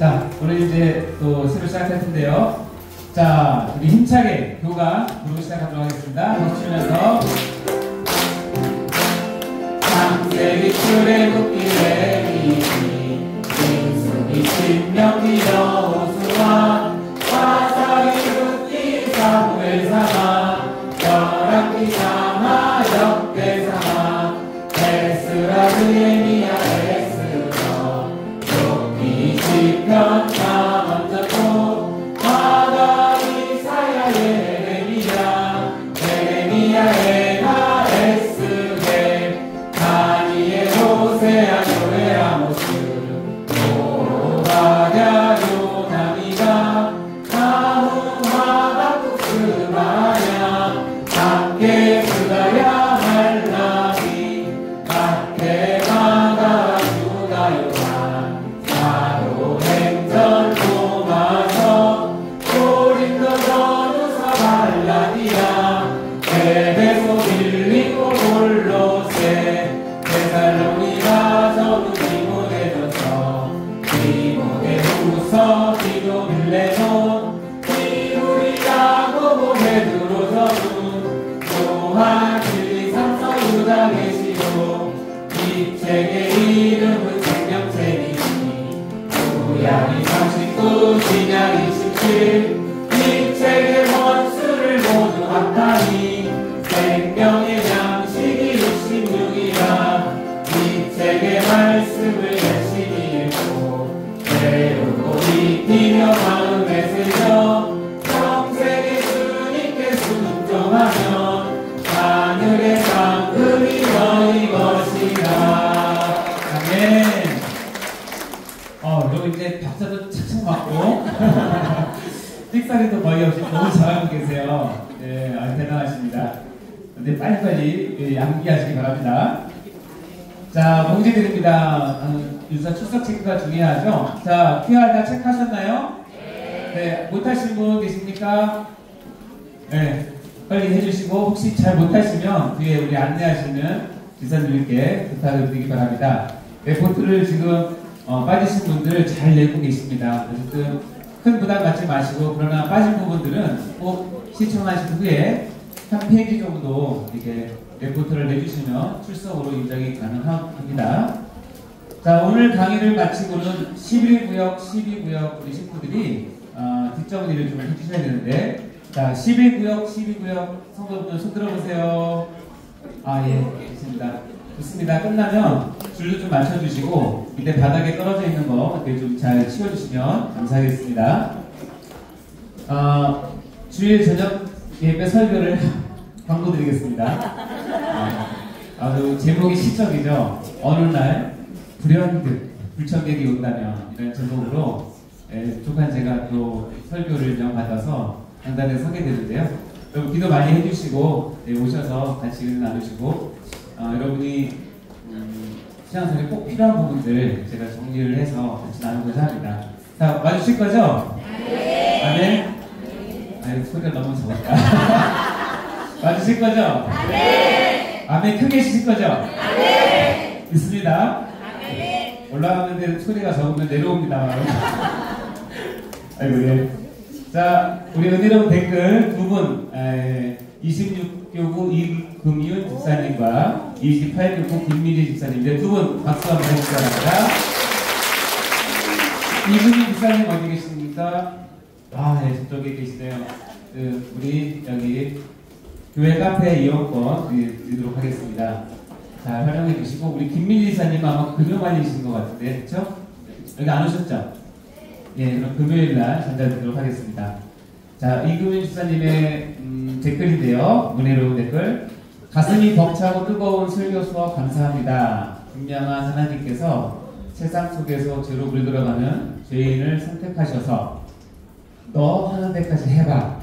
자, 오늘 이제 또 새로 시작할 텐데요. 자, 우리 힘차게 교가 부르고 시작하도록 하겠습니다. 해주시면서 창세기 출애굽기 맹수기 신명기 여호수아 사사기 룻기 사무엘 삼아 열왕기 삼아 역대 삼아 에스라 느헤미야 에스더 욥기 시편 잠언 하가 이사야 예레미야 에나 에스겔 다니엘 호세아 요엘 아모스 오바댜 요나미가 나훔 하박국 스바냐 학개 스가랴 말라기 마케마가 유다 요한 사도행전 로마서 고린도 전후서 갈라디아 에베소 빌립보 골로새 데살로니가 전후 디모데전서 디모데후서 디도 빌레몬 디우리 야고보 베드로 전후 요한 진리삼서 유다 계시록 이 책의 이름은 생명책이니 구약이 39 신약이 17 이 책의 원수를 모두 합하니 생명의 양식이 66이라 이 책의 말씀을 열심히 읽고 배우고 익히며 마음에 새겨 평생의 주님께 순종하면 하늘의 상급이 너희 것이다. 아멘. 여러분 이제 박자도 착착 맞고 삑사리도 거의 없이 너무 잘하고 계세요. 네, 대단하십니다. 근데 빨리빨리 양기하시기 바랍니다. 자, 공지드립니다. 유사 출석 체크가 중요하죠? 자, QR 다 체크하셨나요? 네, 못하신 분 계십니까? 네, 빨리 해주시고, 혹시 잘 못하시면 뒤에 우리 안내하시는 기사님께 부탁을 드리기 바랍니다. 레포트를 지금 빠지신 분들 잘 내고 계십니다. 어쨌든 큰 부담 갖지 마시고, 그러나 빠진 부분들은 꼭 시청하신 후에 한 페이지 정도 이렇게 레포트를 내주시면 출석으로 인정이 가능합니다. 자, 오늘 강의를 마치고는 11구역, 12구역 우리 식구들이 뒷정리를 좀 해주셔야 되는데, 자, 11구역, 12구역 성도분들 손 들어보세요. 예, 좋습니다. 좋습니다. 끝나면 줄도 좀 맞춰주시고 밑에 바닥에 떨어져 있는 거 이렇게 좀 잘 치워주시면 감사하겠습니다. 주일 저녁 예배 설교를 광고 드리겠습니다. 아주 제목이 시적이죠. 어느 날 불현듯 불청객이 온다면 이런 제목으로 족한 제가 또 설교를 명받아서 강단에 서게 되는데요. 여러분 기도 많이 해주시고 오셔서 같이 은혜 나누시고 여러분이 신앙생활에 꼭 필요한 부분들 제가 정리를 해서 같이 나누고자 합니다. 자, 와주실 거죠? 네. 아멘. 아유, 소리가 너무 적었다. 와주실 거죠? 네. 아멘. 크게 해주실 거죠? 네. 있습니다. 네. 올라가는데 소리가 적으면 내려옵니다. 아이고, 예. 자, 우리 은혜로운 댓글 두 분, 26교구 이금윤 집사님과 28교구 김미리 집사님, 두 분 박수 한번 해주시기 바랍니다. 이금윤 집사님 어디 계십니까? 네, 저쪽에 계시네요. 우리 여기 교회 카페 이용권 드리도록 하겠습니다. 잘 활용해 주시고, 우리 김미리 집사님 아마 금요일이신 것 같은데, 그렇죠? 여기 안 오셨죠? 예, 그럼 금요일날 전달드리도록 하겠습니다. 자, 이금윤 집사님의 댓글인데요. 은혜로운 댓글. 가슴이 벅차고 뜨거운 설교 수업 감사합니다. 분명한 하나님께서 세상 속에서 죄로 물들어가는 죄인을 선택하셔서 너 하는 데까지 해봐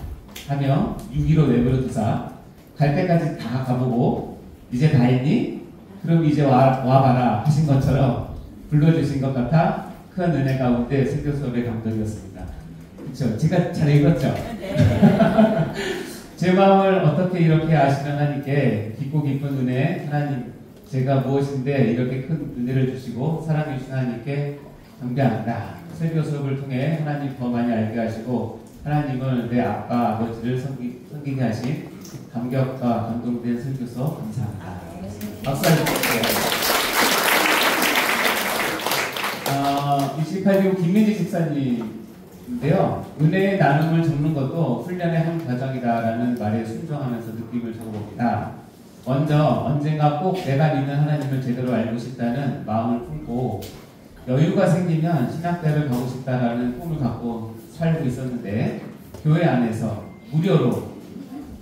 하며 유기로 내버려 두사 갈 때까지 다 가보고 이제 다 했니? 그럼 이제 와봐라 하신 것처럼 불러주신 것 같아 큰 은혜 가운데 설교 수업의 감동이었습니다. 그렇죠? 제가 잘 읽었죠? 네. 제 마음을 어떻게 이렇게 아시는 하나님께 깊고 깊은 은혜, 하나님 제가 무엇인데 이렇게 큰 은혜를 주시고 사랑해 주신 하나님께 경배합니다. 설교 수업을 통해 하나님 더 많이 알게 하시고 하나님을 내 아빠 아버지를 섬기게 하신 감격과 감동된 설교서 감사합니다. 박수 한번 주세요. 28기 김민지 집사님인데요. 은혜의 나눔을 적는 것도 훈련의 한 과정이다라는 말에 순종하면서 느낌을 적어봅니다. 먼저 언젠가 꼭 내가 믿는 하나님을 제대로 알고 싶다는 마음을 품고 여유가 생기면 신학대를 가고 싶다라는 꿈을 갖고 살고 있었는데 교회 안에서 무료로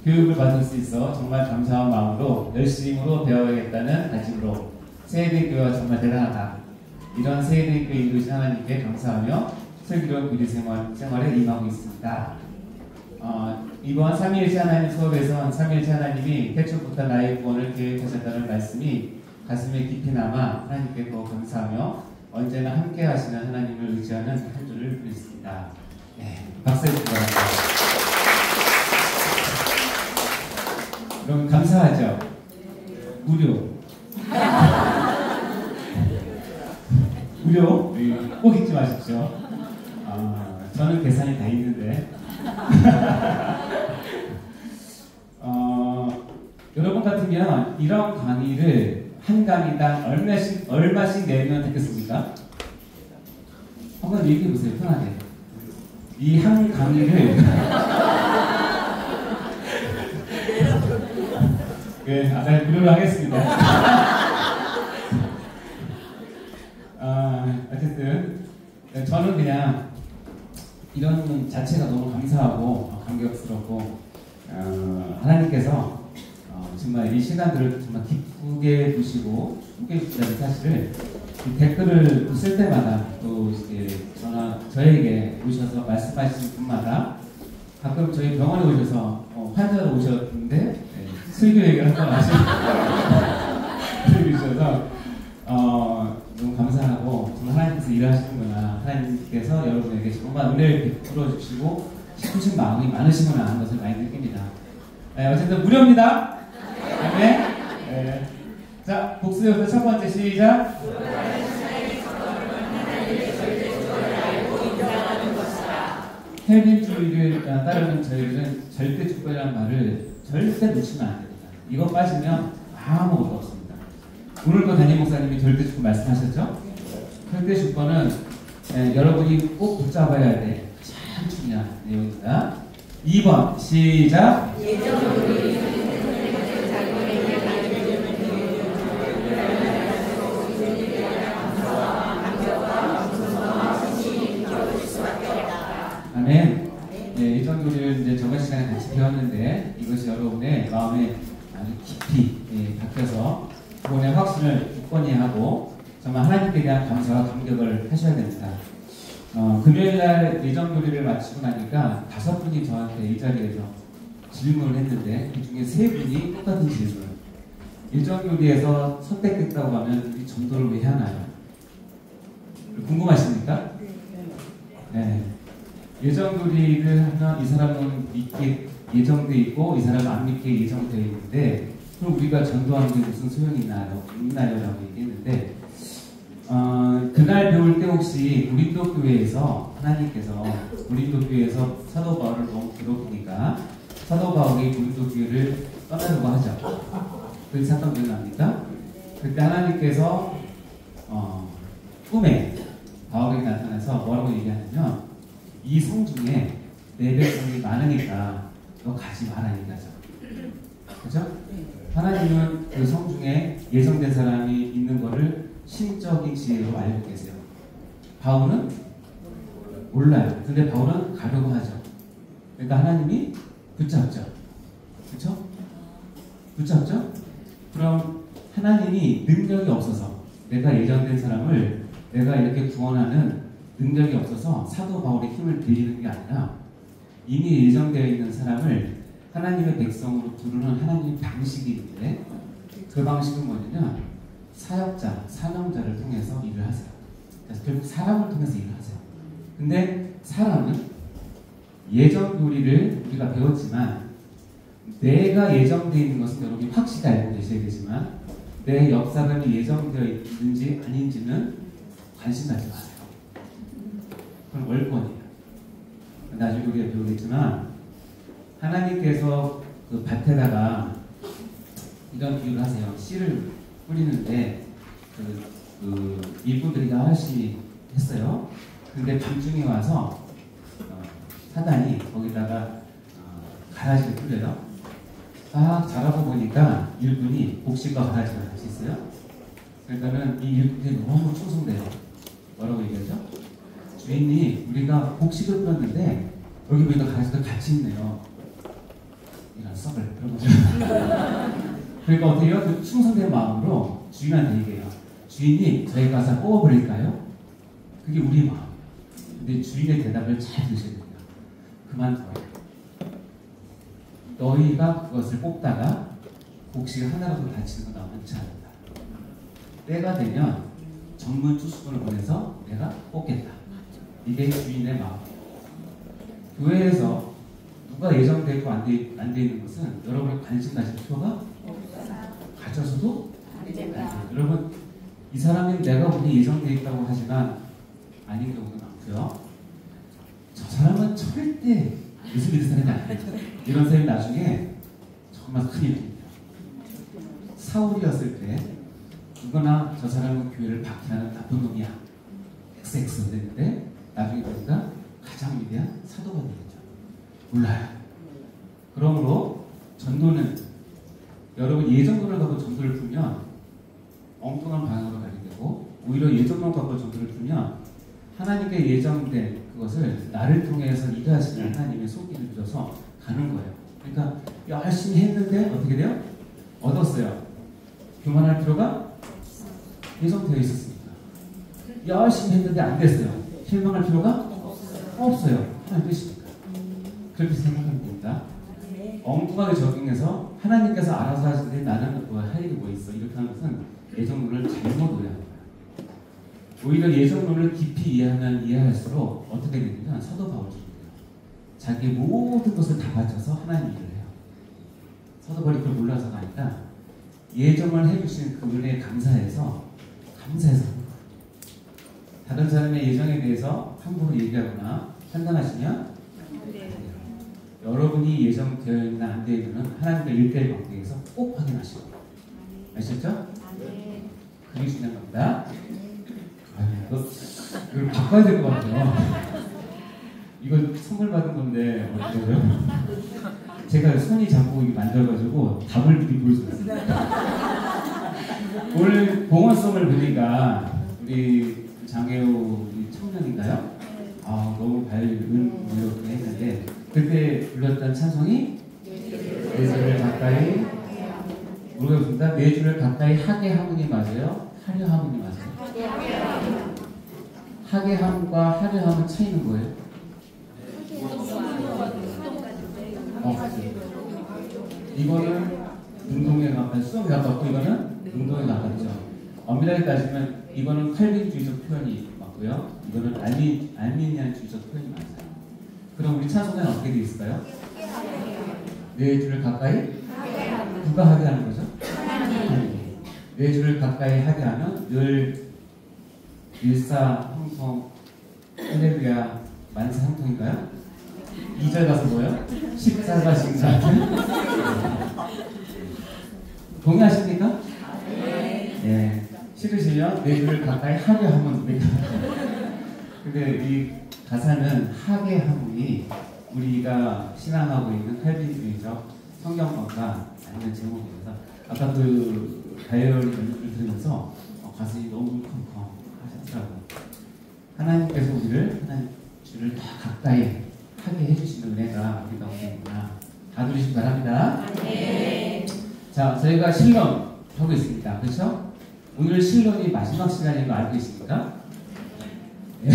교육을 받을 수 있어 정말 감사한 마음으로 열심으로 배워야겠다는 다짐으로 세대교회가 정말 대단하다. 이런 세대교회 이루신 하나님께 감사하며 슬기로운 교리 생활에 임하고 있습니다. 이번 3.1체 하나님 수업에선 3.1체 하나님이 태초부터 나의 구원을 계획하셨다는 말씀이 가슴에 깊이 남아 하나님께 더 감사하며 언제나 함께 하시는 하나님을 의지하는 한 주를 보냈습니다. 네, 박수 해주시기 바랍니다. 여러분 감사하죠? 무료. 무료? 꼭 잊지 마십시오. 저는 계산이 다 있는데. 여러분 같으면 이런 강의를 한 강의당 얼마씩 내면 되겠습니까? 한번 얘기해 보세요, 편하게. 이 한 강의를 네, 네, 무료로 하겠습니다. 어쨌든 저는 그냥 이런 자체가 너무 감사하고 감격스럽고 하나님께서 정말 이 시간들을 정말 기쁘게 두시고 함께 해주시다는 사실을 댓글을 쓸 때마다 또 이제 저에게 오셔서 말씀하시는 분마다 가끔 저희 병원에 오셔서 환자로 오셨는데 설교 얘기를 한번 해주셔서 너무 감사하고 정말 하나님께서 일하시는구나, 하나님께서 여러분에게 정말 은혜를 베풀어 주시고 싶으신 마음이 많으시구나 하는 것을 많이 느낍니다. 어쨌든 무료입니다. 네. 자, 복수요서 첫 번째 시작. 헬빈주의를 따르는 저희들은 절대 주권이라는 말을 절대 놓치면 안 됩니다. 이거 빠지면 아무것도 없습니다. 오늘도 담임 목사님이 절대 주권 말씀하셨죠? 절대 주권은 여러분이 꼭 붙잡아야 될 가장 중요한 내용입니다. 2번 시작. 아멘. 네, 이 정도를 이제 저번 시간에 같이 배웠는데 이것이 여러분의 마음에 아주 깊이 박혀서 구원의 확신을 굳건히 하고 정말 하나님께 대한 감사와 감격을 하셔야 됩니다. 금요일날 예정교리를 마치고 나니까 5분이 저한테 이 자리에서 질문을 했는데 그 중에 3분이 똑같은 질문. 예정교리에서 선택됐다고 하면 이 전도를 왜 하나요? 궁금하십니까? 네. 예정교리를 하면 이 사람은 믿게 예정돼 있고 이 사람은 안 믿게 예정되어 있는데 그럼 우리가 전도하는 게 무슨 소용이 있나요? 라고 얘기했는데 그날 배울 때 혹시 고린도교회에서 하나님께서 고린도교회에서 사도 바울을 너무 괴롭히니까 사도 바울이 고린도교회를 떠나려고 하죠. 그 사건 기억납니까? 그때 하나님께서 꿈에 바울에게 나타나서 뭐라고 얘기하냐면 이 성 중에 내 백성이 많으니까 너 가지 마라 얘기하죠. 그렇죠? 하나님은 그 성 중에 예정된 사람이 있는 것을 신적인 지혜로 알고 계세요. 바울은 몰라요. 근데 바울은 가려고 하죠. 그러니까 하나님이 붙잡죠. 그렇죠? 붙잡죠? 그럼 하나님이 능력이 없어서 내가 예정된 사람을 내가 이렇게 구원하는 능력이 없어서 사도 바울의 힘을 빌리는 게 아니라 이미 예정되어 있는 사람을 하나님의 백성으로 부르는 하나님의 방식이 있는데 그 방식은 뭐냐면 사역자, 사명자를 통해서 일을 하세요. 그래서 결국 사람을 통해서 일을 하세요. 근데 사람은 예정 교리를 우리가 배웠지만 내가 예정되어 있는 것은 여러분이 확실히 알고 계셔야 되지만 내 옆사람이 예정되어 있는지 아닌지는 관심 갖지 마세요. 그건 월권이에요. 나중에 우리가 배우겠지만 하나님께서 그 밭에다가 이런 비유를 하세요. 씨를 뿌리는데 일꾼들이 열심히 했어요. 근데 밤중에 와서 사단이 거기다가 가라지를 뿌려요. 딱 자라고 보니까 일꾼이 곡식과 가라지가 같이 있어요. 그러니까는 이 일꾼들이 너무 충성돼요. 뭐라고 얘기하죠? 주인님, 우리가 곡식을 뿌렸는데 여기 보니까 가라지가 같이 있네요. 이런 썩을 그런 거죠. 그러니까 어떻게 해요? 그 충성된 마음으로 주인한테 얘기해요. 주인님, 저희가 가서 뽑아버릴까요? 그게 우리 마음. 근데 주인의 대답을 잘 들으셔야 됩니다. 그만둬요. 너희가 그것을 뽑다가 곡식이 하나라도 다치는 건 많지 않다. 때가 되면 전문 투수꾼을 보내서 내가 뽑겠다. 이게 주인의 마음. 교회에서 누가 예정되고 안 돼 있는 것은 여러분의 관심 가질 필요가 가져서도 안 됩니다. 여러분, 이 사람은 내가 보기 예정되어 있다고 하지만 아닌 경우도 많고요. 저 사람은 절대 예수 믿는 사람이 아니에요. 이런 사람이 나중에 정말 큰일입니다. 사울이었을 때 누구나 저 사람은 교회를 박해하는 나쁜 놈이야. XX 됐는데 나중에 보니까 가장 위대한 사도가 되겠죠. 몰라요. 그러므로 전도는 여러분 예정론을 갖고 전도를 풀면 엉뚱한 방향으로 가게 되고 오히려 예정론 갖고 전도를 풀면 하나님께 예정된 그것을 나를 통해서 일하시는 하나님의 손길을 빌어서 가는 거예요. 그러니까 열심히 했는데 어떻게 돼요? 얻었어요. 교만할 필요가 예정되어 있었습니다. 열심히 했는데 안 됐어요. 실망할 필요가 없어요. 하나님 뜻이니까. 그렇게 생각하면 됩니다. 엉뚱하게 적용해서 하나님께서 알아서 하시는데 나는 할 일이 뭐 있어. 이렇게 하는 것은 예정론을 잘못 오해하는 거예요. 오히려 예정론을 깊이 이해하면 이해할수록 어떻게 되냐면 사도 바울처럼 자기 모든 것을 다 바쳐서 하나님 일을 해요. 사도 바울이 그걸 몰라서가 아니라 예정을 해주신 그 은혜에 감사해서 하는 거예요. 다른 사람의 예정에 대해서 함부로 얘기하거나 판단하시면 여러분이 예정되어 있나 안 되어 있는 하나님과 일대일 관계에서 꼭 확인하시고 아셨죠? 그게 중요한 겁니다. 이걸 바꿔야 될 것 같아요. 이거 선물 받은 건데 어때요? 제가 손이 자꾸 만져가지고 답을 미리 보여줬습니다. 오늘 봉헌송을 보니까 우리 장혜우 청년인가요? 너무 밝은 이렇게 했는데 그때 불렀던 찬송이 내 주를 가까이 모르겠습니다. 내 주를 가까이 하게 하문이 맞아요? 하려 하문이 맞아요? 하게 함과 하려 함은 차이는 뭐예요? 이거는 운동에 가깝고 수업에 가깝고 이거는 운동에 가깝죠. 엄밀하게 따지면 이거는 칼빈주의적 표현이 맞고요. 이거는 알미니안주의적 표현이 맞아요. 그럼 우리 찬송에는 어떻게 되어 있을까요? 내 주를 가까이 누가 하게 하는 거죠? 내 주를 가까이 하게 하면 늘 일사형통 할렐루야 만사형통인가요? 2절 가서 뭐요? 십자가 신사 동의하십니까? 네. 싫으시면 내 주를 가까이 하게 하면 됩니다. 근데 이 가사는 하게 함이 우리가 신앙하고 있는 칼빈주의적 성경권과 아니면 제목이라서 아까 그 다이어리 연주를 들으면서 가슴이 너무 쿵쿵 하셨더라고요. 하나님께서 하나님 주를 더 가까이 하게 해주시는 은혜가 우리 가운데 있구나. 다 들으시기 바랍니다. 네. 자, 저희가 신론 하고 있습니다. 그렇죠? 오늘 신론이 마지막 시간인 거 알고 계십니까? 네.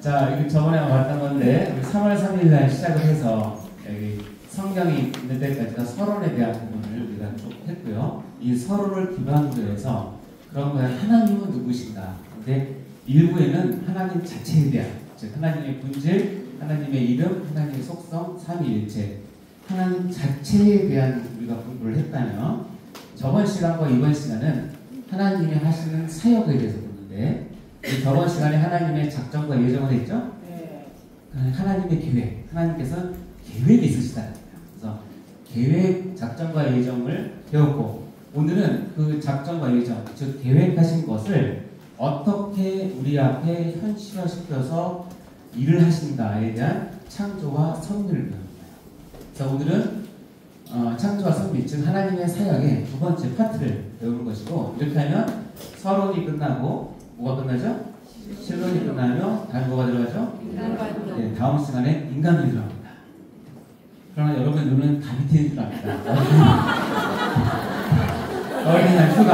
자, 이거 저번에 왔던 건데 우리 3월 3일 날 시작을 해서 여기 성경이 있는 데까지가 서론에 대한 부분을 우리가 쭉 했고요. 이 서론을 기반으로 해서 그런 거야. 하나님은 누구신가? 근데 일부에는 하나님 자체에 대한, 즉 하나님의 본질, 하나님의 이름, 하나님의 속성, 삼위일체, 하나님 자체에 대한 우리가 공부를 했다면 저번 시간과 이번 시간은 하나님이 하시는 사역에 대해서 보는데 저번 시간에 하나님의 작정과 예정을 했죠? 네. 하나님의 계획, 하나님께서 계획이 있으시다는 거예요. 그래서 계획, 작정과 예정을 배웠고, 오늘은 그 작정과 예정, 즉 계획하신 것을 어떻게 우리 앞에 현실화시켜서 일을 하신가에 대한 창조와 섭리를 배우는 거예요. 그래서 오늘은 창조와 섭리, 즉 하나님의 사역의 두 번째 파트를 배우는 것이고, 이렇게 하면 서론이 끝나고 뭐가 끝나죠? 실론이 끝나면 다른 뭐가 들어가죠? 인간관념. 네, 다음 시간에 인간론이 들어갑니다. 그러나 여러분의 눈은 다 밑에 있는 줄 압니다. 어린이날 휴가.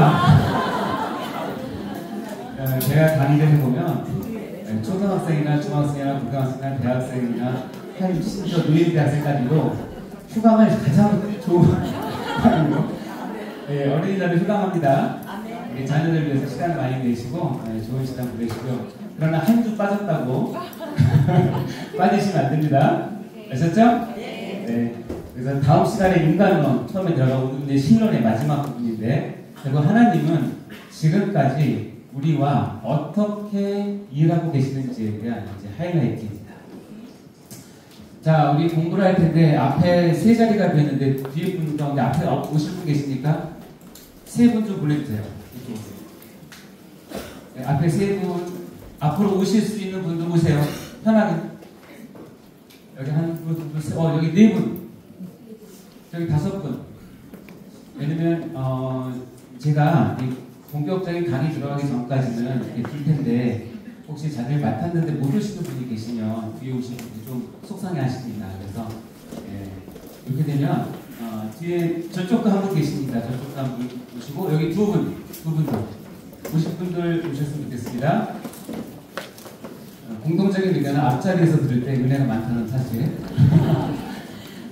제가 강의를 해보면 초등학생이나 중학생이나 고등학생이나 대학생이나 심지어 노인대학생까지도 휴강을 가장 좋은 타임으로 어린이날을 휴강합니다. 자녀들 위해서 시간을 많이 내시고 좋은 시간 보내시고요. 그러나 한 주 빠졌다고 빠지시면 안 됩니다. 아셨죠? 네. 그래서 다음 시간에 인간론 처음에 들어가고 이제 신론의 마지막 부분인데, 그리고 하나님은 지금까지 우리와 어떻게 일하고 계시는지에 대한 이제 하이라이트입니다. 자, 우리 공부를 할 텐데 앞에 세 자리가 되는데 뒤에 분 가운데 앞에 오실 분 계십니까? 세 분 좀 보내주세요. 네, 앞에 세 분, 앞으로 오실 수 있는 분도 오세요. 편하게. 여기 한 분, 둘, 셋, 여기 네 분. 여기 다섯 분. 왜냐면 제가 본격적인 강의 들어가기 전까지는 이렇게 줄 텐데, 혹시 자리를 맡았는데 못 오시는 분이 계시면 뒤에 오시는 분이 좀 속상해 하십니다. 그래서 이렇게 되면 뒤에 저쪽도 한 분 계십니다. 저쪽도 한 분 오시고, 여기 두 분도 오실 분들 오셨으면 좋겠습니다. 공동적인 의견은 앞자리에서 들을 때 은혜가 많다는 사실.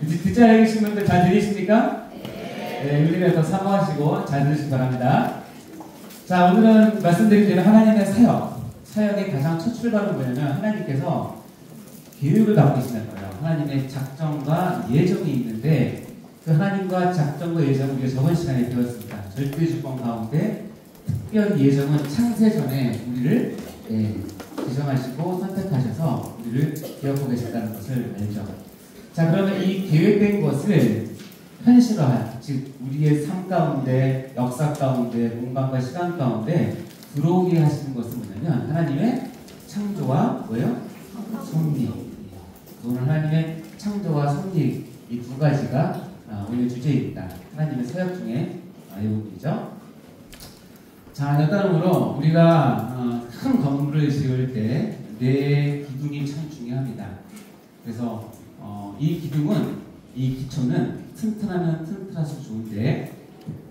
이제 뒷자리에 계신 분들 잘 들리십니까? 네, 은혜를 더 사모하시고 잘 들으시기 바랍니다. 자, 오늘은 말씀드린 대로 하나님의 사역의 가장 첫 출발은 뭐냐면 하나님께서 계획을 갖고 계시는 거예요. 하나님의 작정과 예정이 있는데, 그 하나님과 작정과 예정을 우리가 저번 시간에 배웠습니다. 절대 주권 가운데 특별 예정은 창세 전에 우리를 지정하시고 선택하셔서 우리를 기억하고 계셨다는 것을 알죠. 자, 그러면 이 계획된 것을 현실화, 즉 우리의 삶 가운데, 역사 가운데, 공간과 시간 가운데 들어오게 하시는 것은 뭐냐면 하나님의 창조와 뭐예요? 섭리. 오늘 하나님의 창조와 섭리, 이 두 가지가 오늘 주제입니다. 하나님의 사역 중에 이 부분이죠. 자, 여따름으로 우리가 큰 건물을 지을 때 내 기둥이 참 중요합니다. 그래서 이 기둥은, 이 기초는 튼튼하면 튼튼할수록 좋은데,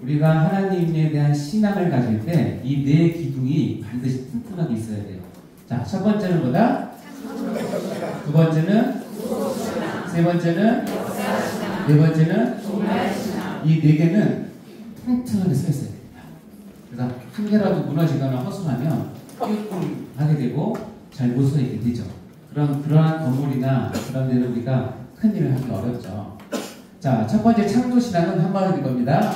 우리가 하나님에 대한 신앙을 가질 때 이 내 기둥이 반드시 튼튼하게 있어야 돼요. 자, 첫 번째는 뭐다? 두 번째는, 세 번째는, 네 번째는, 이 네 개는 튼튼하게 서 있어야 됩니다. 그래서 한 개라도 무너지거나 허술하면 낄낄하게 되고 잘 못 서 있게 되죠. 그러한 건물이나 그런 데는 우리가 큰 일을 하기 어렵죠. 자, 첫 번째 창조신앙은 한마디일 겁니다.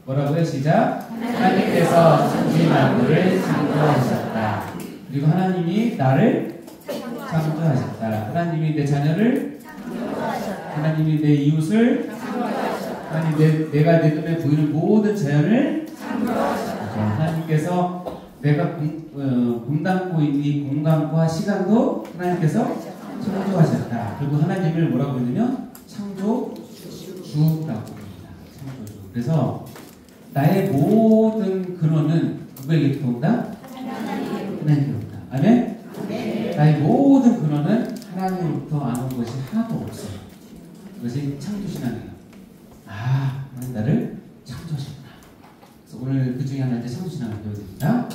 뭐라고요? 시작. 하나님께서 천지 만물을 창조하셨다. 그리고 하나님이 나를 창조하셨다. 하나님이 내 자녀를 창조하셨다. 하나님이 내 이웃을 창조하셨다. 하나님 내가 내 눈에 보이는 모든 자연을 창조하셨다. 하나님께서 내가 분담고 있는 이 공간과 시간도 하나님께서 창조하셨다. 그리고 하나님을 뭐라고 부르냐면 창조주라고 부릅니다. 창조주. 그래서 나의 모든 근원은 누구에게 온다? 하나님께 온다. 아멘? 나의 모든 근원은 하나님으로부터 안 온 것이 하나도 없어요. 이것이 창조신앙이에요. 하나님 나를 창조하셨구나. 그래서 오늘 그 중에 하나 창조신앙을 배워드립니다.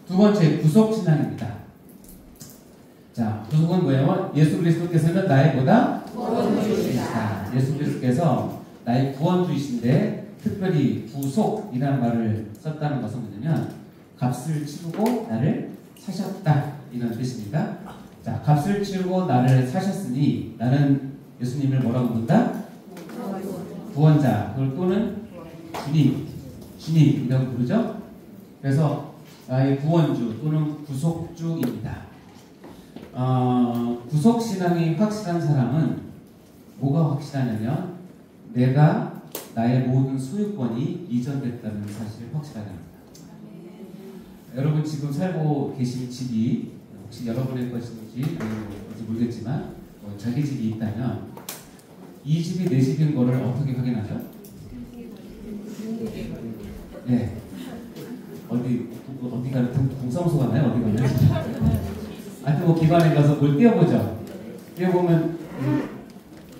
두 번째, 구속신앙입니다. 자, 구속은 뭐예요? 예수 그리스도께서는 나의 뭐다? 구원주이시다. 예수 그리스도께서 나의 구원주이신데, 특별히 구속이라는 말을 썼다는 것은 뭐냐면 값을 치르고 나를 사셨다, 이런 뜻입니다. 자, 값을 치르고 나를 사셨으니 나는 예수님을 뭐라고 부른다? 구원자, 그걸 또는 주님이라고 부르죠. 그래서 나의 구원주 또는 구속주입니다. 구속신앙이 확실한 사람은 뭐가 확실하냐면 내가 나의 모든 소유권이 이전됐다는 사실이 확실하게 합니다. 여러분 지금 살고 계신 집이 혹시 여러분의 것인지 어디 모르겠지만 자기 집이 있다면 이 집이 내 집인 거를 어떻게 확인하죠? 네. 어디 가는 동사무소 가나요? 어디 가나요? 하여튼 뭐 기관에 가서 뭘 띄워보죠. 띄워보면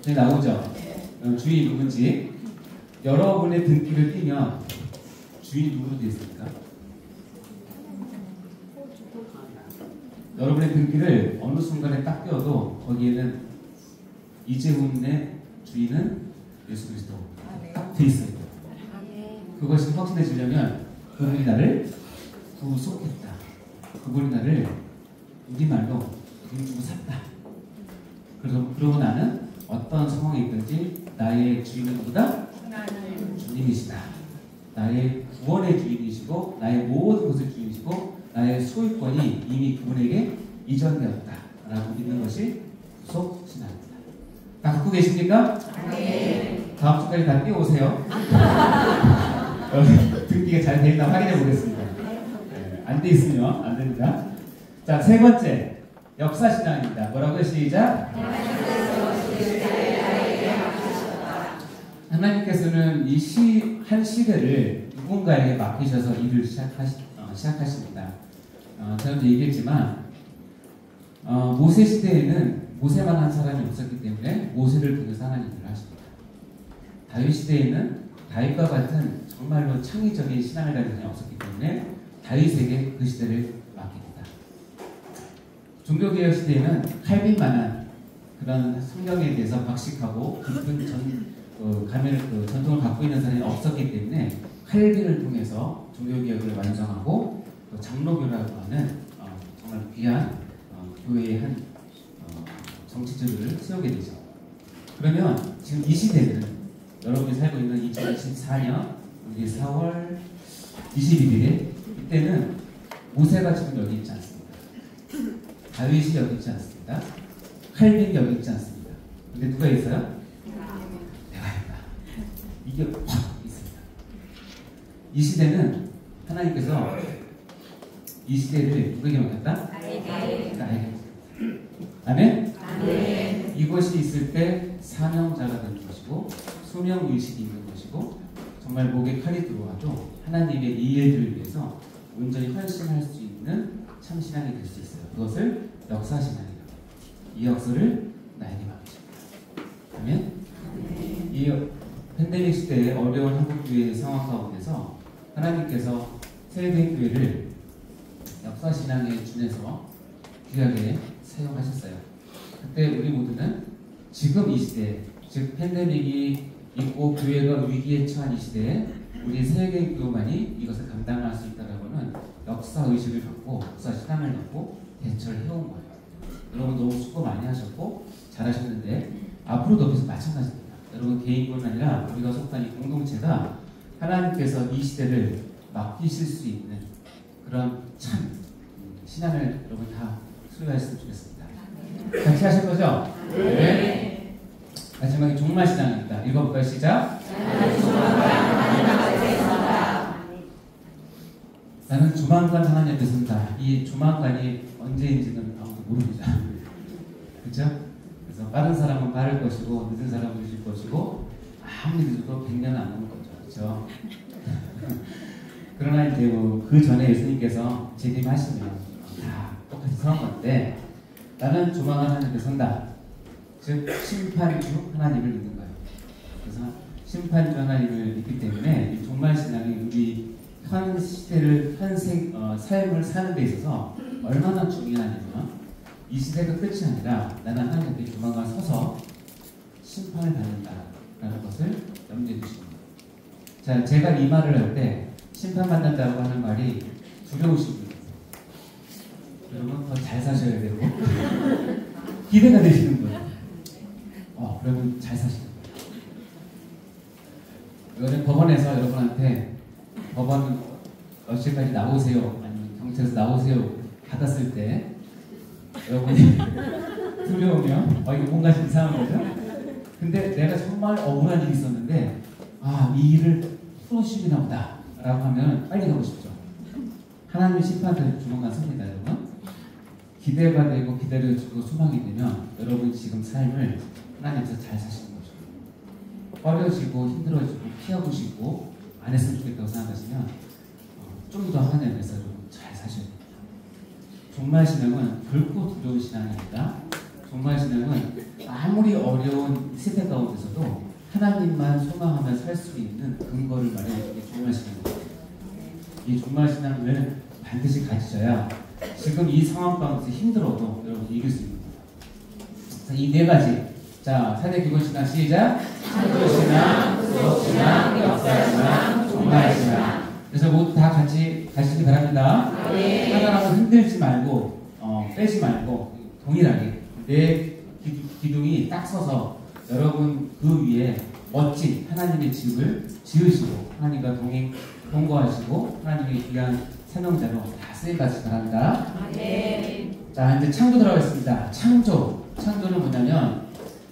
저기 나오죠. 주인이 누군지. 여러분의 등기를 띄면 주인이 누구로 되어 있습니까? 여러분의 등기를 어느 순간에 딱 띄워도 거기에는 이재훈의 주인은 예수 그리스도 딱 되어 있어요. 그것이 확신해지려면 그분이 나를 구속했다. 그분이 나를 우리말로 돈 주고 샀다. 그러고 나는 어떤 상황이 있든지 나의 주인은 누구다? 주님이시다. 나의 구원의 주인이시고 나의 모든 것의 주인이시고 나의 소유권이 이미 그분에게 이전되었다 라고 믿는 것이 구속신앙입니다. 다 갖고 계십니까? 네. 다음 주까지 다 띄워오세요. 등기가 잘 돼 있나 확인해 보겠습니다. 네, 안 돼 있으면 안 됩니다. 자, 세 번째 역사신앙입니다. 뭐라고요? 시작. 하나님께서는 한 시대를 누군가에게 맡기셔서 일을 시작하십니다. 저는 얘기했지만 모세 시대에는 모세만한 사람이 없었기 때문에 모세를 통해서 하나님 일을 하십니다. 다윗 시대에는 다윗과 같은 정말로 창의적인 신앙을 가진 사람이 없었기 때문에 다윗에게 그 시대를 맡깁니다. 종교개혁 시대에는 칼빈만한 그런 성경에 대해서 박식하고 깊은 전통을 갖고 있는 사람이 없었기 때문에 칼빈을 통해서 종교개혁을 완성하고 장로교라고 하는 정말 귀한 교회의 한 정치들을 세우게 되죠. 그러면 지금 이 시대는 여러분이 살고 있는 2024년 우리 4월 21일에 이때는 모세가 지금 여기 있지 않습니다. 다윗이 여기 있지 않습니다. 칼빈이 여기 있지 않습니다. 근데 누가 있어요? 내가 있다. 이게 확 있습니다. 이 시대는 하나님께서 이 시대를 누구에게 맡겼다? 나에게. 아멘? 아멘. 이것이 있을 때 사명자가 되는 것이고 수명의식이 있는 것이고 정말 목에 칼이 들어와도 하나님의 이 일들을 위해서 온전히 헌신할 수 있는 참신앙이 될 수 있어요. 그것을 역사신앙이라고. 이 역사를 나에게 맡기십니다. 아멘? 이 팬데믹 시대의 어려운 한국교회의 상황 가운데서 하나님께서 세계교회를 역사신앙에 준해서 귀하게 사용하셨어요. 그때 우리 모두는 지금 이 시대, 즉 팬데믹이 있고 교회가 위기에 처한 이 시대에 우리 세계교만이 이것을 감당할 수 있다라고는 역사의식을 갖고 역사신앙을 갖고 대처를 해온 거예요. 여러분 너무 수고 많이 하셨고 잘하셨는데 앞으로도 계속 마찬가지입니다. 여러분 개인뿐 아니라 우리가 속한 이 공동체가 하나님께서 이 시대를 맡기실 수 있는 그런 참 신앙을 여러분 다 수료하셨으면 좋겠습니다. 같이 하실 거죠? 네. 마지막에 종말신앙입니다. 읽어볼까요? 시작. 나는 조만간 하나님 앞에 선다. 이 조만간이 언제인지는 아무도 모릅니다. 그렇죠? 그래서 빠른 사람은 빠를 것이고 늦은 사람은 늦을 것이고 아무리 늦어도 100년은 안 넘을 거죠. 그렇죠? 그러나 이제 그 전에 예수님께서 재림하시면 다 똑같이 서는 건데 나는 조만간 하나님 앞에 선다. 즉 심판주 하나님을 믿는 거예요. 그래서 심판주 하나님을 믿기 때문에 이 종말신앙이 우리 현 시대를 삶을 사는 데 있어서 얼마나 중요하냐면 이 시대가 끝이 아니라 나는 하나님 앞에 조만간 서서 심판을 받는다라는 것을 염두에 두시는 거예요. 자, 제가 이 말을 할 때 심판받는다고 하는 말이 두려우신 분이에요. 여러분 더 잘 사셔야 되고 기대가 되시는 거예요. 여러분 잘 사시는 거예요. 이거는 법원에서 여러분한테 법원 몇 시까지 나오세요 아니면 경찰에서 나오세요 받았을 때 여러분이 두려우면 이거 뭔가 좀 이상한 거죠? 근데 내가 정말 억울한 일이 있었는데 이 일을 풀어주시나 보다 라고 하면 빨리 가고 싶죠. 하나님의 심판을 조만간 섭니다. 여러분 기대가 되고 기다려주고 소망이 되면 여러분 지금 삶을 하나님께서 잘 사시는 거죠. 어려지고 힘들어지고 피하고 싶고 안 했으면 좋겠다고 생각하시면 좀 더 하나님께서 잘 사셔야 됩니다. 종말 신앙은 결코 두려운 신앙이 아니다. 종말 신앙은 아무리 어려운 세대 가운데서도 하나님만 소망하며 살 수 있는 근거를 마련해주는 게 종말 신앙입니다. 이 종말 신앙을 반드시 가지셔야 지금 이 상황 가운데서 힘들어도 여러분 이길 수 있는 거예요. 이 네 가지. 자, 사대 기본 신앙 시작. 창조 신앙, 수업 신앙, 역사 신앙, 종말 신앙. 그래서 모두 다 같이 가시기 바랍니다. 네. 하나라도 흔들지 말고 빼지 말고 동일하게 내 기둥이 딱 서서 여러분 그 위에 멋진 하나님의 집을 지으시고 하나님과 동거하시고 하나님의 귀한 사명자로 다 쓰임받으시기 바랍니다. 네. 자, 이제 창조 들어가겠습니다. 창조는 뭐냐면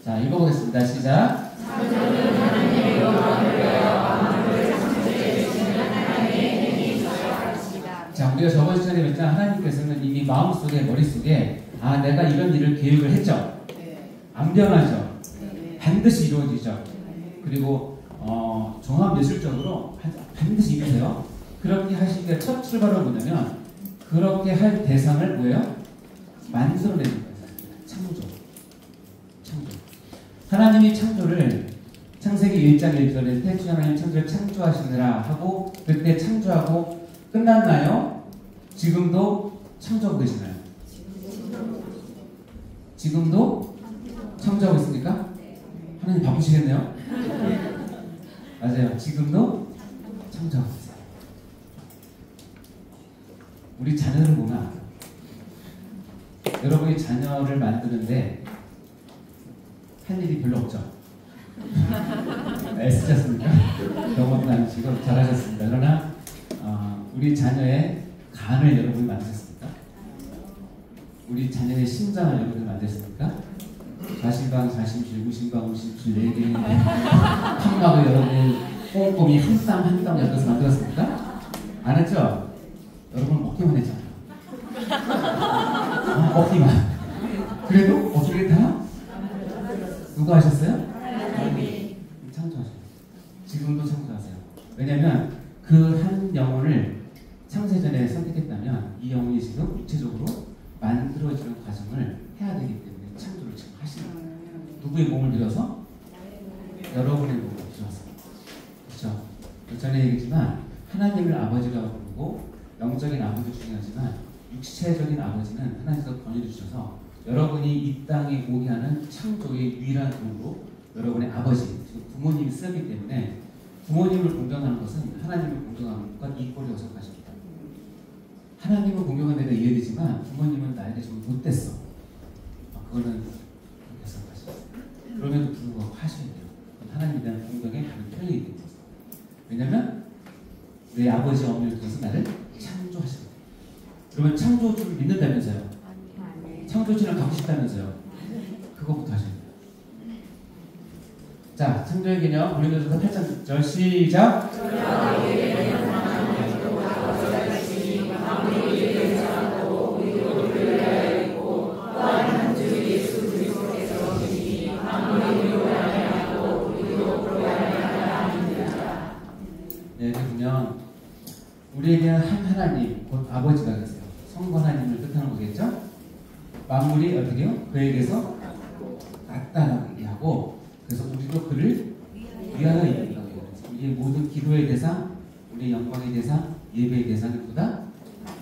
자, 읽어보겠습니다. 시작. 창조는 하나님의 영광을 위하여 만물을 창조해 주신 하나님의 행위이시다. 자, 우리가 저번 시간에 봤잖아. 하나님께서는 이미 마음속에 머릿속에 내가 이런 일을 계획을 했죠. 안 변하죠. 반드시 이루어지죠. 그리고 종합예술적으로 반드시 이루세요. 그렇게 하시기에 첫 출발은 뭐냐면 그렇게 할 대상을 뭐예요? 만들어내는 거예요. 창조. 하나님이 창조를 창세기 1장 1절에 태초에 하나님 창조를 창조하시느라 하고 그때 창조하고 끝났나요? 지금도 창조하고 계시나요? 지금도 창조하고 있습니까? 하나님 바쁘시겠네요? 맞아요. 지금도 창조하고 있어요. 우리 자녀를 보면 알아요. 여러분이 자녀를 만드는데 할 일이 별로 없죠? 애쓰셨습니까? 경험도 아니시고 잘하셨습니다. 그러나 우리 자녀의 간을 여러분이 만드셨습니까? 우리 자녀의 심장을 여러분이 만드셨습니까? 좌심방, 좌심실, 우심방, 우심실 4개 탐막을 여러분 꼼꼼히 한 땀 한 땀 엮어서 만들었습니까? 안 했죠? 여러분 먹기만 했잖아요. 먹기만. 그래도 먹기를 다 누가 하셨어요? 하나님이. 창조하세요. 지금도 창조하세요. 왜냐하면 그 한 영혼을 창세전에 선택했다면 이 영혼이 지금 구체적으로 만들어지는 과정을 해야 되기 때문에 창조를 지금 하시는 거예요. 누구의 몸을 들여서? 여러분의 몸을 들여서. 그렇죠? 전에 얘기했지만 하나님을 아버지라고 부르고 영적인 아버지도 중요하지만 육체적인 아버지는 하나님께서 권위를 주셔서 여러분이 이 땅에 오게 하는 창조의 유일한 도구로 여러분의 아버지, 지금 부모님이 쓰기 때문에 부모님을 공경하는 것은 하나님을 공경하는 것과 이꼴이라고 생각하십니다. 하나님을 공경하는 데가 이해되지만 부모님은 나에게 좀 못됐어. 그거는 그렇게 생각하십니다. 그럼에도 불구하고 하셔야 돼요. 하나님에 대한 공경에 다른 편이기 때문에. 왜냐면 내 아버지, 어머니를 통해서 나를 창조하셨거든요. 그러면 창조주를 믿는다면서요? 창조주를 갖고 싶다면서요? 그거부터 하셔야 돼요. 자, 창조의 개념, 고린도전서 8장 6절 시작! 네, 보면 우리에게 한 하나님, 곧 아버지가 계세요. 성부 하나님을 뜻하는 거겠죠? 만물이 어떻게 해요? 그에게서 낫다라고 얘기하고 그래서 우리도 그를 위하여 있다고 얘기해요. 우리의 모든 기도의 대상, 우리의 영광의 대상, 예배의 대상이 누구다?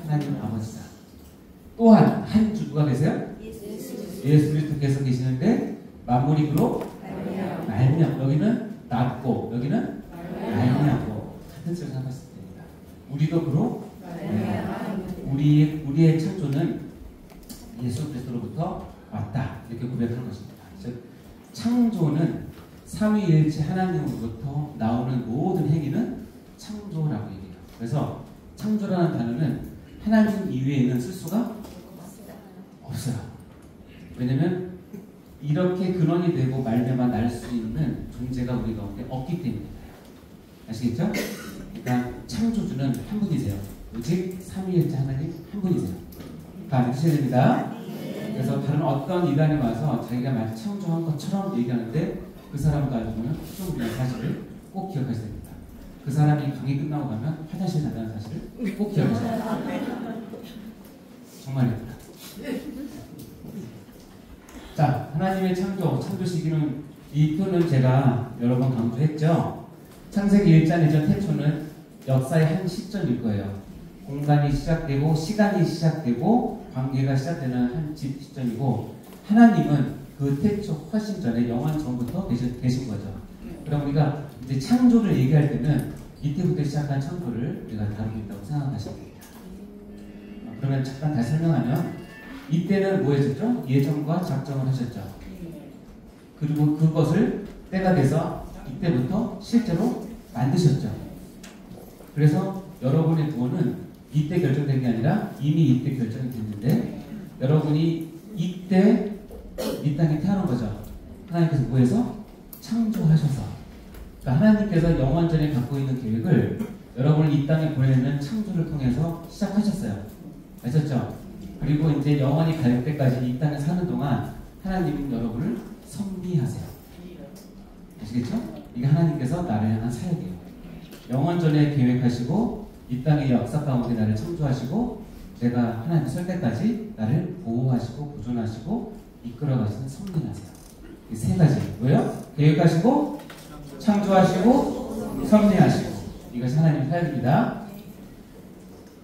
하나님 아버지다. 또한 한 주 누가 계세요? 예수 그리스도께서 계시는데 만물이 그로 말미암고 여기는 낫고 여기는 말미암고 같은 뜻을 생각하시면 됩니다. 우리도 그로 우리의 창조는 예수 그리스도로부터 왔다 이렇게 고백하는 것입니다. 즉 창조는 삼위일체 하나님으로부터 나오는 모든 행위는 창조라고 얘기해요. 그래서 창조라는 단어는 하나님 이외에는 쓸 수가 없어요. 왜냐면 이렇게 근원이 되고 말미암아 날 수 있는 존재가 우리 가운데 없기 때문이에요. 아시겠죠? 그러니까 창조주는 한 분이세요. 오직 삼위일체 하나님 한 분이세요. 다 믿으셔야 됩니다. 그래서 다른 어떤 이단이 와서 자기가 마치 창조한 것처럼 얘기하는데 그 사람을 가지고는 수정이라는 사실을 꼭 기억하셔야 됩니다. 그 사람이 강의 끝나고 가면 화장실 간다는 사실을 꼭 기억하셔야 됩니다. 정말입니다. 자, 하나님의 창조 시기는 이 표는 제가 여러 번 강조했죠. 창세기 1장 1절 태초는 역사의 한 시점일 거예요. 공간이 시작되고 시간이 시작되고 관계가 시작되는 한 시점이고 하나님은 그 태초 훨씬 전에 영원 전부터 계신 거죠. 그럼 우리가 이제 창조를 얘기할 때는 이때부터 시작한 창조를 우리가 다루고 있다고 생각하시면 됩니다. 그러면 잠깐 다시 설명하면 이때는 뭐 했었죠? 예정과 작정을 하셨죠. 그리고 그것을 때가 돼서 이때부터 실제로 만드셨죠. 그래서 여러분의 구원은 이때 결정된 게 아니라 이미 이때 결정이 됐는데 여러분이 이때 이 땅에 태어난 거죠. 하나님께서 뭐해서? 창조하셔서. 그러니까 하나님께서 영원전에 갖고 있는 계획을 여러분을 이 땅에 보내는 창조를 통해서 시작하셨어요. 아셨죠? 그리고 이제 영원히 갈 때까지 이 땅에 사는 동안 하나님은 여러분을 섭리하세요. 아시겠죠? 이게 하나님께서 나를 향한 사역이에요. 영원전에 계획하시고 이 땅의 역사 가운데 나를 창조하시고 내가 하나님 설 때까지 나를 보호하시고 보존하시고 이끌어가시는 섭리하세요. 이 세 가지 뭐예요? 계획하시고 창조하시고 섭리하시고 이것이 하나님의 사역입니다.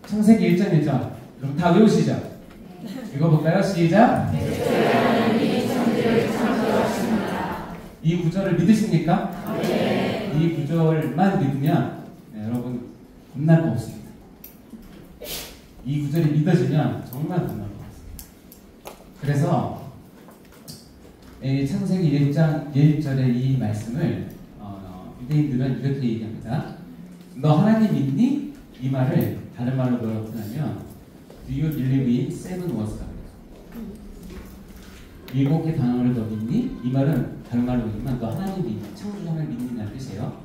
창세기 1장 1절 그럼 다 외우시죠? 읽어볼까요? 시작! 이 구절을 믿으십니까? 네. 이 구절만 믿으면 여러분 겁날 거 없습니다. 이 구절이 믿어지면 정말 겁날 거 없습니다. 그래서 창세기 1장 1절의 이 말씀을 유대인들은 이렇게 얘기합니다. 너 하나님 믿니? 이 말을 다른 말로 뭐라고 표현하면 Do you believe in seven words라고 해요. 7개 단어를 너 믿니? 이 말은 다른 말로 보면 너 하나님 믿니? 창조주 하나님 믿니라는 뜻이에요.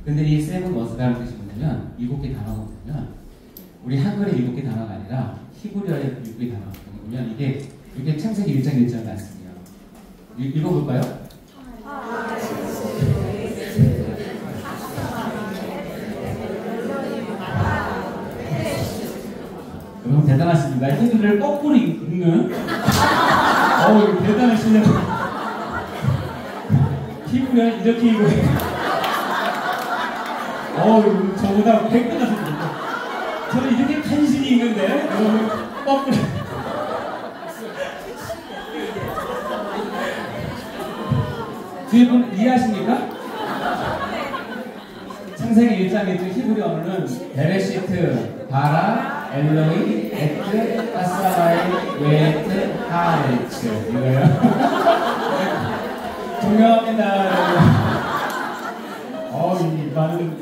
근데 이 seven words라는 뜻이 뭐냐면 7개 단어가 뭐냐면 우리 한글의 7개 단어가 아니라 히브리어의 7개 단어가 보면 이게 창세기 1장 1절 말씀이에요. 읽어볼까요? 여러분 대단하십니다. 히브리를 거꾸로 읽는 대단하시네요. 히브리를 이렇게 읽고 저보다 100배 나십니다. 저는 이렇게 간신히 읽는데 여러분 거꾸로 뒤에 분 이해하십니까? 창세기 1장 1절 히브리 언어는 베레시트, 바라, 엘로이, 에트, 아사라이, 웨트, 하레츠 이거예요. 존경합니다. 이 말은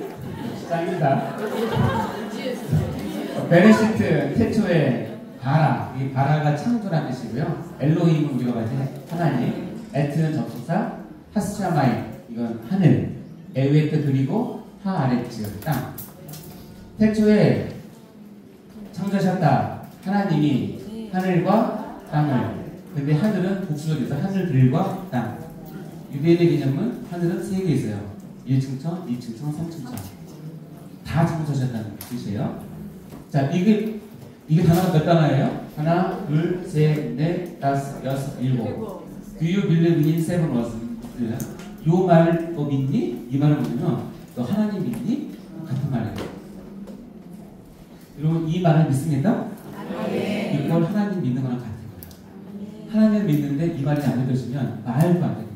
짱이다. 베레시트, 태초에 바라, 이 바라가 창조라는 뜻이고요. 엘로힘은 우리가 봤을 때 하나님, 에트는 접속사, 하스샤마이 이건 하늘, 에웨트 그리고 하아레츠 땅. 태초에 창조하셨다. 하나님이 하늘과 땅을. 근데 하늘은 복수적에서 하늘들과 땅. 유대인의 개념은 하늘은 3개 있어요. 1층천, 2층천, 3층천. 다 창조하셨다는 뜻이에요. 자, 이게 단어가 몇 단어예요? 하나, 둘, 셋, 넷, 다섯, 여섯, 일곱. Do you believe in seven words? 요 말 너 믿니? 이 말은 뭐냐면 너 하나님 믿니? 같은 말이에요. 여러분 이 말을 믿습니까? 네. 이걸 하나님 믿는 거랑 같은 거예요. 하나님을 믿는데 이 말이 안 믿어지면 말도 안 되는 거예요.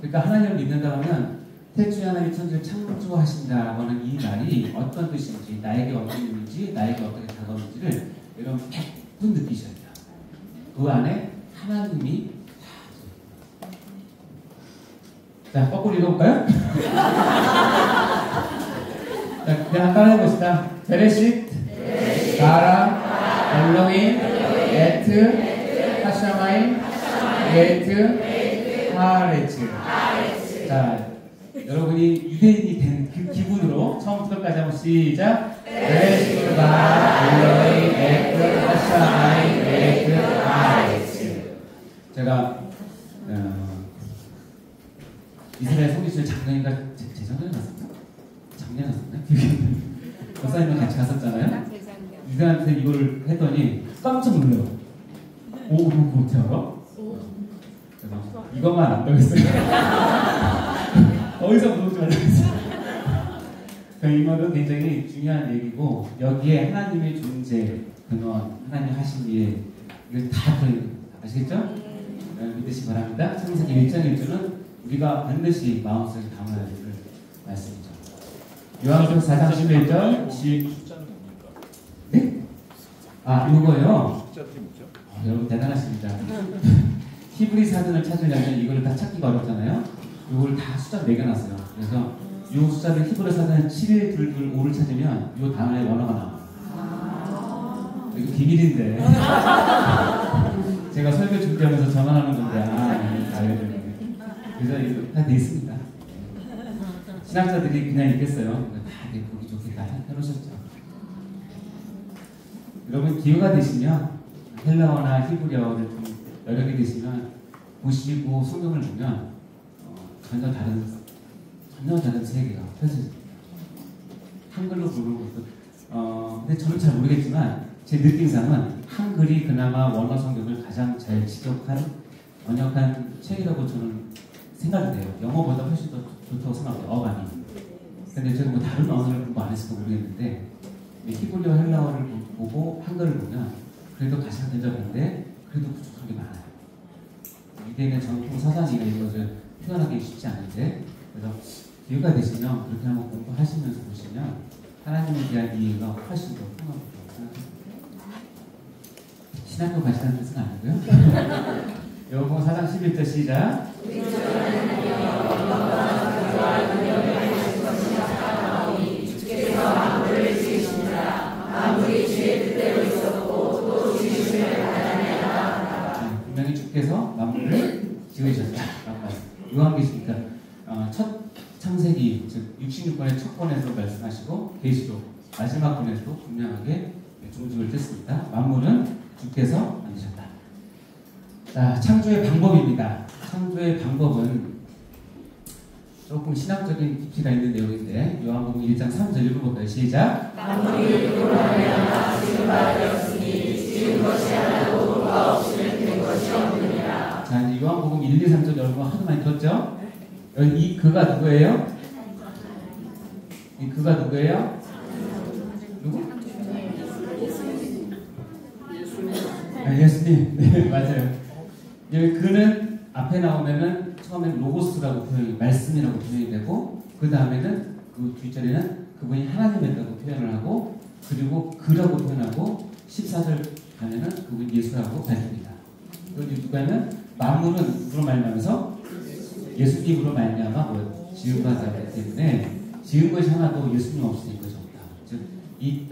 그러니까 하나님을 믿는다 하면 태초에 하나님이 천지를 창조하신다고 하는 이 말이 어떤 뜻인지 나에게 어떤 의미인지 나에게 어떻게 다가오는지를 여러분 100분 느끼셔야 돼요. 그 안에 하나님이 자, 거꾸로 읽어볼까요? 자, 그냥 따라해봅시다. 베레시트, 바라, 엘로힘 에트 하샤마임 에트 하레츠. 자, 여러분이 유대인이 된 그 기분으로 처음부터 끝까지 한번 시작. 베레시바 엘로힘 에트 하샤마임 에트 하레츠. 제가 이스라엘 성지순례 작년인가 재작년에 갔었나? 작년에 갔었나? 목사님과 같이 갔었잖아요. 유대한테 이걸 했더니 깜짝 놀래요. 오, 그거 어떻게 알아? 이것만 안 떠있어요. 어디서 물어보지 말라고 했어요. 이 말은 굉장히 중요한 얘기고, 여기에 하나님의 존재, 근원, 하나님 하신 일에 이걸 다 아시겠죠? 믿으시기 바랍니다. 창세기 1장 1절은 우리가 반드시 마음속에 담아야 될 말씀이죠. 요한복음 4장 11절 숫자는 뭡니까? 네? 아, 이거요? 숫자들이 뭐죠? 여러분 대단하십니다. 히브리 사전을 찾으려면 이걸 다 찾기가 어렵잖아요. 이걸 다 숫자로 매겨놨어요. 그래서 이 숫자를 히브리 사전 7122-5를 찾으면 이 단어의 원어가 나와요. 이거 비밀인데 제가 설교 준비하면서 전환하는 건데 알려야 되는데. 그래서 이거 다 돼 있습니다. 신학자들이 그냥 읽겠어요. 다 보기 좋게 다 해놓으셨죠. 여러분 기회가 되시면 헬라어나 히브리어를 좀 여러 개 되시면 보시고 성경을 보면 전혀 다른 세계가 펼쳐집니다. 한글로 부르는 것도 근데 저는 잘 모르겠지만 제 느낌상은 한글이 그나마 원어 성경을 가장 잘 지적한 번역한 책이라고 저는 생각이 돼요. 영어보다 훨씬 더 좋다고 생각해요. 어감이. 근데 제가 뭐 다른 언어를 공부 안 했을까 모르겠는데 히브리어 헬라어를 보고 한글을 보면 그래도 가시가 대접인데 그래도 부족한 게 많아요. 유대인의 전통 사상이나 이것을 표현하기 쉽지 않은데, 그래서 기회가 되시면 그렇게 한번 공부하시면서 보시면 하나님에 대한 이해가 훨씬 더 풍부하다고 생각합니다. 신학교 가시라는 뜻은 아니고요. 요거 4장 11절 시작. 분명히 주께서 만물을 지으셨다. 요한계시니까 첫 창세기 즉 66권의 첫 권에서 말씀하시고 계시록 마지막 권에서도 분명하게 종직을 뜯습니다. 만물은 주께서 만드셨다. 자, 창조의 방법입니다. 창조의 방법은 조금 신학적인 깊이가 있는 내용인데 요한복음 1장 3절 읽어볼까요? 시작. 만물이 육으로 말미암아 지은 바 되었으니 지은 것이 하나도 그가 없이는 된 것이 없느니라. 자, 이제 요한복음 1, 2, 3절 여러분 하도 많이 들었죠? 이 그가 누구예요? 이 그가 누구예요? 누구? 예수님. 네, 맞아요. 여기 그는 앞에 나오면은 처음엔 로고스라고 표현이, 말씀이라고 표현이 되고, 그 다음에는 그 뒷절에는 그분이 하나님이라고 표현을 하고, 그리고 그라고 표현하고, 14절 가면은 그분이 예수라고 밝힙니다. 그리고 누가면 만물은 누구로 말미암아서 예수님으로 말미암아 뭐 지은 바가 되기 때문에 지은 것이 하나도 예수님 없이 된 것이 없다. 즉, 이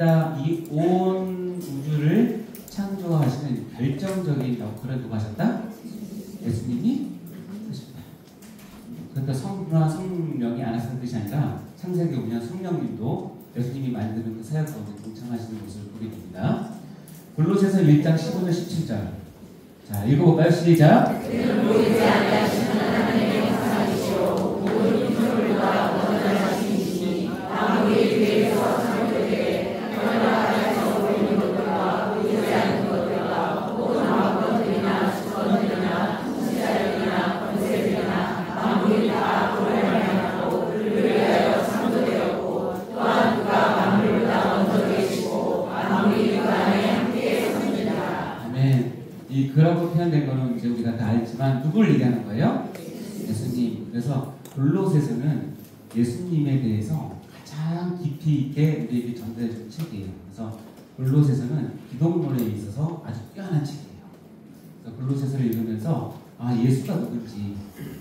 온 우주를 창조하시는 결정적인 역할을 누가 하셨다? 예수님이 하셨다. 그러니까 성부나 성령이 안 하시는 뜻이 아니라 창세기 보면 성령님도 예수님이 만드는 그 사역 가운데 동참하시는 것을 보게 됩니다. 골로새서 1장 15절 17절. 자, 읽어볼까요? 시작. 그는 보이지 아니하시는 하나님의 형상이시오 모든 피조물과 원하시니 아무리 뒤에서 창조되게 변화하여서 보이는 것들과 보이지 않는 것들과 혹은 왕권들이나 주권들이나 통치자들이나 권세들이나 만물이 다 그로 말미암고 그를 위하여 창조되었고 또한 그가 만물보다 먼저 계시고 만물이 그 안에 함께 섭니다. 아멘. 이 그라고 표현된 거는 이제 우리가 다 알지만 누굴 얘기하는 거예요? 예수님. 그래서 골로새서는 예수님에 대해서 가장 깊이 있게 우리에게 전달해 준 책이에요. 그래서 골로새서는 기독론에 있어서 아주 뛰어난 책이에요. 그래서 골로새서를 읽으면서 예수가 누군지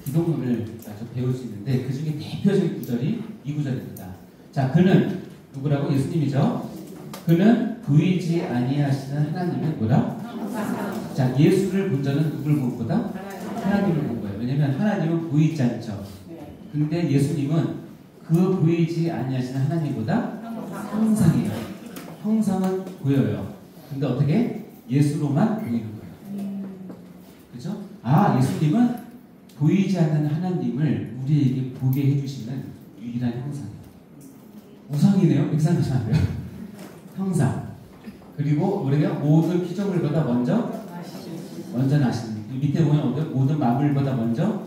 기독론을 아주 배울 수 있는데 그 중에 대표적인 구절이 이 구절입니다. 자, 그는 누구라고? 예수님이죠. 그는 보이지 아니하시는 하나님의 뭐다? 자, 예수를 본 자는 누굴 본 거다? 하나님을 본 거예요. 왜냐면 하나님은 보이지 않죠. 근데 예수님은 그 보이지 아니하시는 하나님보다 형상이에요. 형상은 보여요. 근데 어떻게? 예수로만 보이는 거예요. 그죠? 아, 예수님은 보이지 않는 하나님을 우리에게 보게 해주시는 유일한 형상이에요. 우상이네요? 이렇게 생각하시면 안 돼요. 형상. 그리고 우리가 모든 피조물보다 먼저 나시는. 밑에 보면 모든 만물보다 먼저.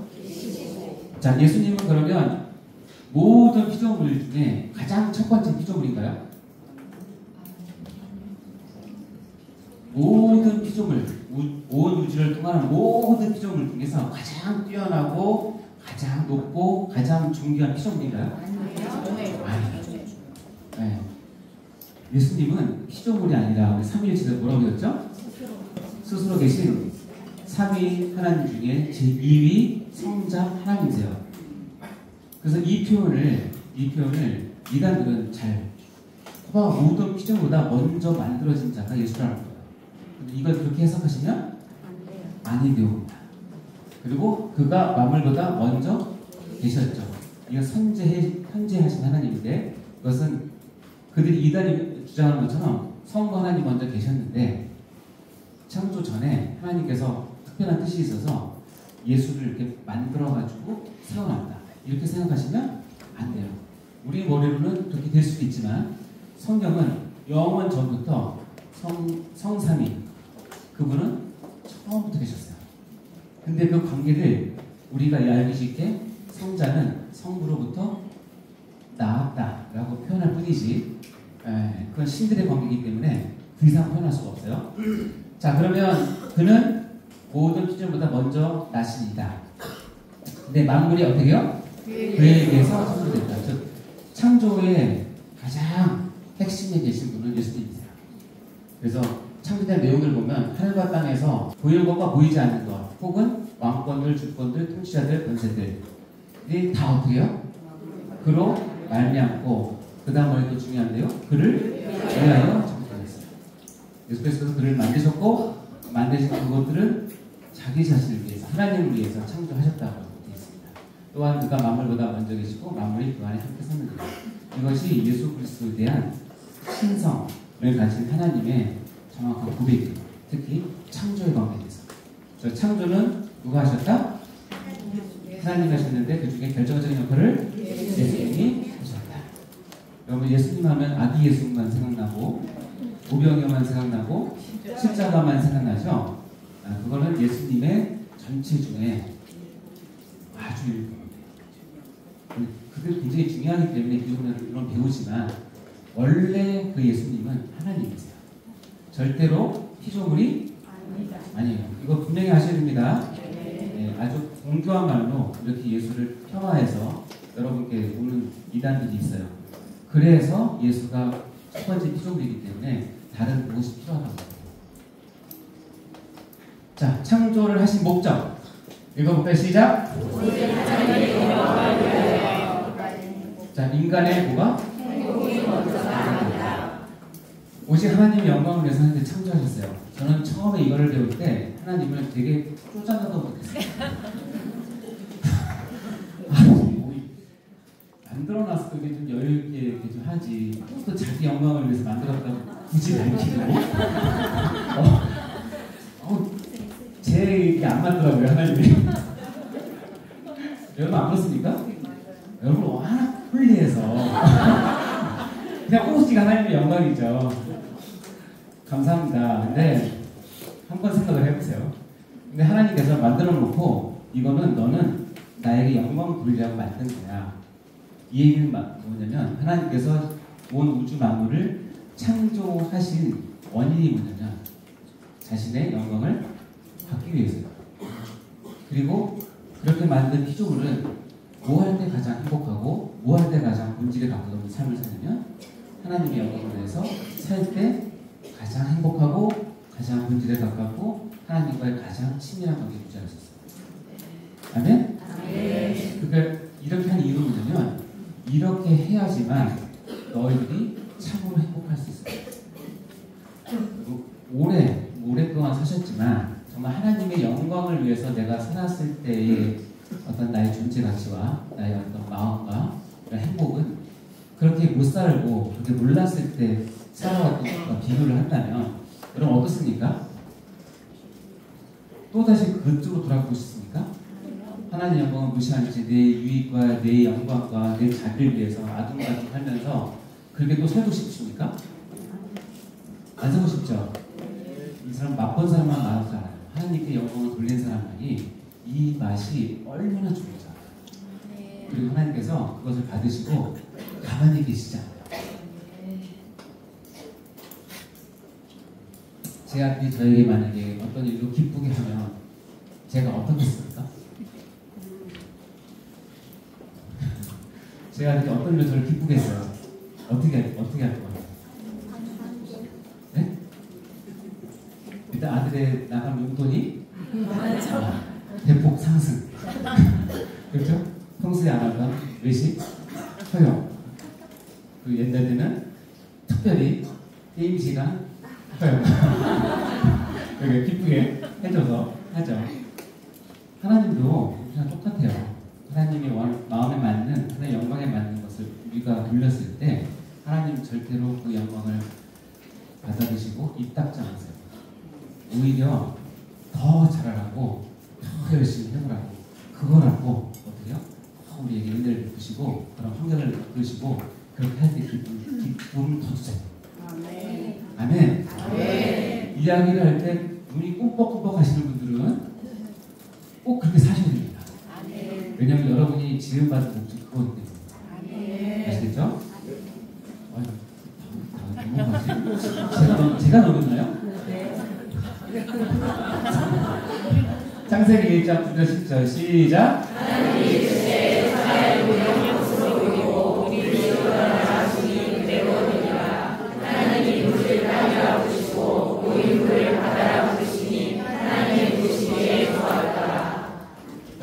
자, 예수님은 그러면 모든 피조물 중에 가장 첫 번째 피조물인가요? 모든 피조물, 온 우주를 통하는 모든 피조물 중에서 가장 뛰어나고 가장 높고 가장 존귀한 피조물인가요? 아니요. 네. 예수님은 피조물이 아니라 삼위일체에서 뭐라고 했죠? 스스로 계신 삼위 하나님 중에 제2위 성자 하나님이세요. 그래서 이 표현을 이단들은 잘 모든 피조물보다 먼저 만들어진 자가 예수라는 거예요. 근데 이걸 그렇게 해석하시면 아니 되옵니다. 그리고 그가 만물보다 먼저 계셨죠. 이건 현재하신 하나님인데 그것은 그들이 이단이 주장하는 것처럼 성부 하나님 먼저 계셨는데 창조 전에 하나님께서 특별한 뜻이 있어서 예수를 이렇게 만들어가지고 세워놨다. 이렇게 생각하시면 안 돼요. 우리 머리로는 그렇게 될 수도 있지만 성경은 영원 전부터 성삼위 그분은 처음부터 계셨어요. 근데 그 관계를 우리가 알기 쉽게 성자는 성부로부터 나왔다라고 표현할 뿐이지 그건 신들의 관계이기 때문에 그 이상 표현할 수가 없어요. 자, 그러면 그는 모든 피조물보다 먼저 나시니다. 근데 만물이 어떻게 해요? 그에 의해서 창조됐다. 즉 창조의 가장 핵심에 계신 분은 예수님이세요. 그래서 창조된 내용을 보면 하늘과 땅에서 보이는 것과 보이지 않는 것 혹은 왕권들, 주권들, 통치자들, 권세들이 다 어떻게 해요? 그로 말미암고 그 다음 말이 또 중요한데요. 그를 위하여 창조하셨어요. 예수께서 그를 만드셨고 만드신 그것들은 자기 자신을 위해서 하나님을 위해서 창조하셨다고 되어 있습니다. 또한 그가 만물보다 먼저 계시고 만물이 그 안에 함께 섰는데 이것이 예수 그리스도에 대한 신성을 가진 하나님의 정확한 고백이에요. 특히 창조의 관계에 대해서. 저 창조는 누가 하셨다? 하나님이 하셨는데 그 중에 결정적인 역할을 예수님이 하셨다. 여러분 예수님 하면 아기 예수만 생각나고 오병이어만 생각나고 십자가만 생각나죠? 그거는 예수님의 전체 중에 아주 일부분이에요. 그게 굉장히 중요하기 때문에 이런 배우지만 원래 그 예수님은 하나님이세요. 절대로 피조물이 아니에요. 이거 분명히 하셔야 됩니다. 네, 아주 공교한 말로 이렇게 예수를 폄하해서 여러분께 오는 이단들이 있어요. 그래서 예수가 첫 번째 피조물이기 때문에 다른 무엇이 필요하다고 해요. 자, 창조를 하신 목적 읽어볼까요? 시작! 자, 인간의 뭐가? 오직 하나님의 영광을 위해서 하나님을 창조하셨어요. 저는 처음에 이거를 배울 때 하나님을 되게 쪼잔하다고 못했어요. 만들어놨을 때 좀 여유있게 이렇게 좀 하지. 또 자기 영광을 위해서 만들었다고 굳이 밝히고. 제 얘기 안 맞더라고요, 하나님이. 여러분 안 그렇습니까? 여러분 워낙 홀리해서. 그냥 오직 하나님의 영광이죠. 감사합니다. 근데 한번 생각을 해보세요. 근데 하나님께서 만들어 놓고 이거는 너는 나에게 영광을 돌리려고 만든 거야. 이 얘기는 뭐냐면 하나님께서 온 우주 만물을 창조하신 원인이 뭐냐면 자신의 영광을 받기 위해서요. 그리고 그렇게 만든 피조물은 뭐 할 때 가장 행복하고 뭐 할 때 가장 본질에 가까운 삶을 사냐면 하나님의 영광을 위해서 살 때 가장 행복하고 가장 본질에 가깝고 하나님과의 가장 친밀한 관계를 유지하셨어요. 아멘? 그러니까 이렇게 한 이유는 뭐냐면 이렇게 해야지만 너희들이 참으로 행복할 수 있어요. 오랫동안 사셨지만 정말 하나님의 영광을 위해서 내가 살았을 때의 어떤 나의 존재 가치와 나의 어떤 마음과 이런 행복은 그렇게 못 살고 그렇게 몰랐을 때 살아왔던 것과 비교를 한다면 여러분 어떻습니까? 또다시 그쪽으로 돌아가고 싶습니까? 하나님 영광을 무시한 채 내 유익과 내 영광과 내 자비를 위해서 아둥바둥 하면서 그렇게 또 살고 싶습니까? 안 살고 싶죠? 이 사람 맛본 사람만 알아서 알아요. 하나님께 영광을 돌린 사람만이 이 맛이 얼마나 좋은지 알아요. 그리고 하나님께서 그것을 받으시고 가만히 계시지 않아요. 제 아들이 저에게 만약에 어떤 일로 기쁘게 하면 제가 어떻겠습니까? 제 아들이 어떤 일로 저를 기쁘게 했어요. 어떻게 할 거예요? 네? 일단 아들의 나간 용돈이 대폭 상승. 그렇죠? 평소에 안 하던 외식, 허용. 그 옛날에는 특별히 게임 시간 허용. 이렇게 기쁘게 해줘서 하죠. 하나님도 그냥 똑같아요. 하나님의 마음에 맞는, 하나님의 영광에 맞는 것을 우리가 돌렸을 때 하나님 절대로 그 영광을 받아드시고 입 닦지 않으세요. 오히려 더 잘하라고, 더 열심히 해보라고, 그거라고 어떻게요? 우리에게 은혜를 베푸시고 그런 환경을 이끌으시고 그렇게 할 때 기쁨을 더 주세요. 아멘. 아멘. 아멘. 이야기를 할 때 눈이 꿈뻑꿈뻑 하시는 분들은 꼭 그렇게 사셔야 됩니다. 아멘. 왜냐하면 여러분이 지음받은 목적 그거기 때문에. 아시겠죠? 제가 넘었나요? 창세기 1장 9절 10절 시작. 하나님이 주의 사랑을 영광스러워 보이고 우리 주가 자신이 되거니와 하나님이 우리를 따르라 부시고 우리를 받아라 부시니 하나님의 부시기에 좋았더라.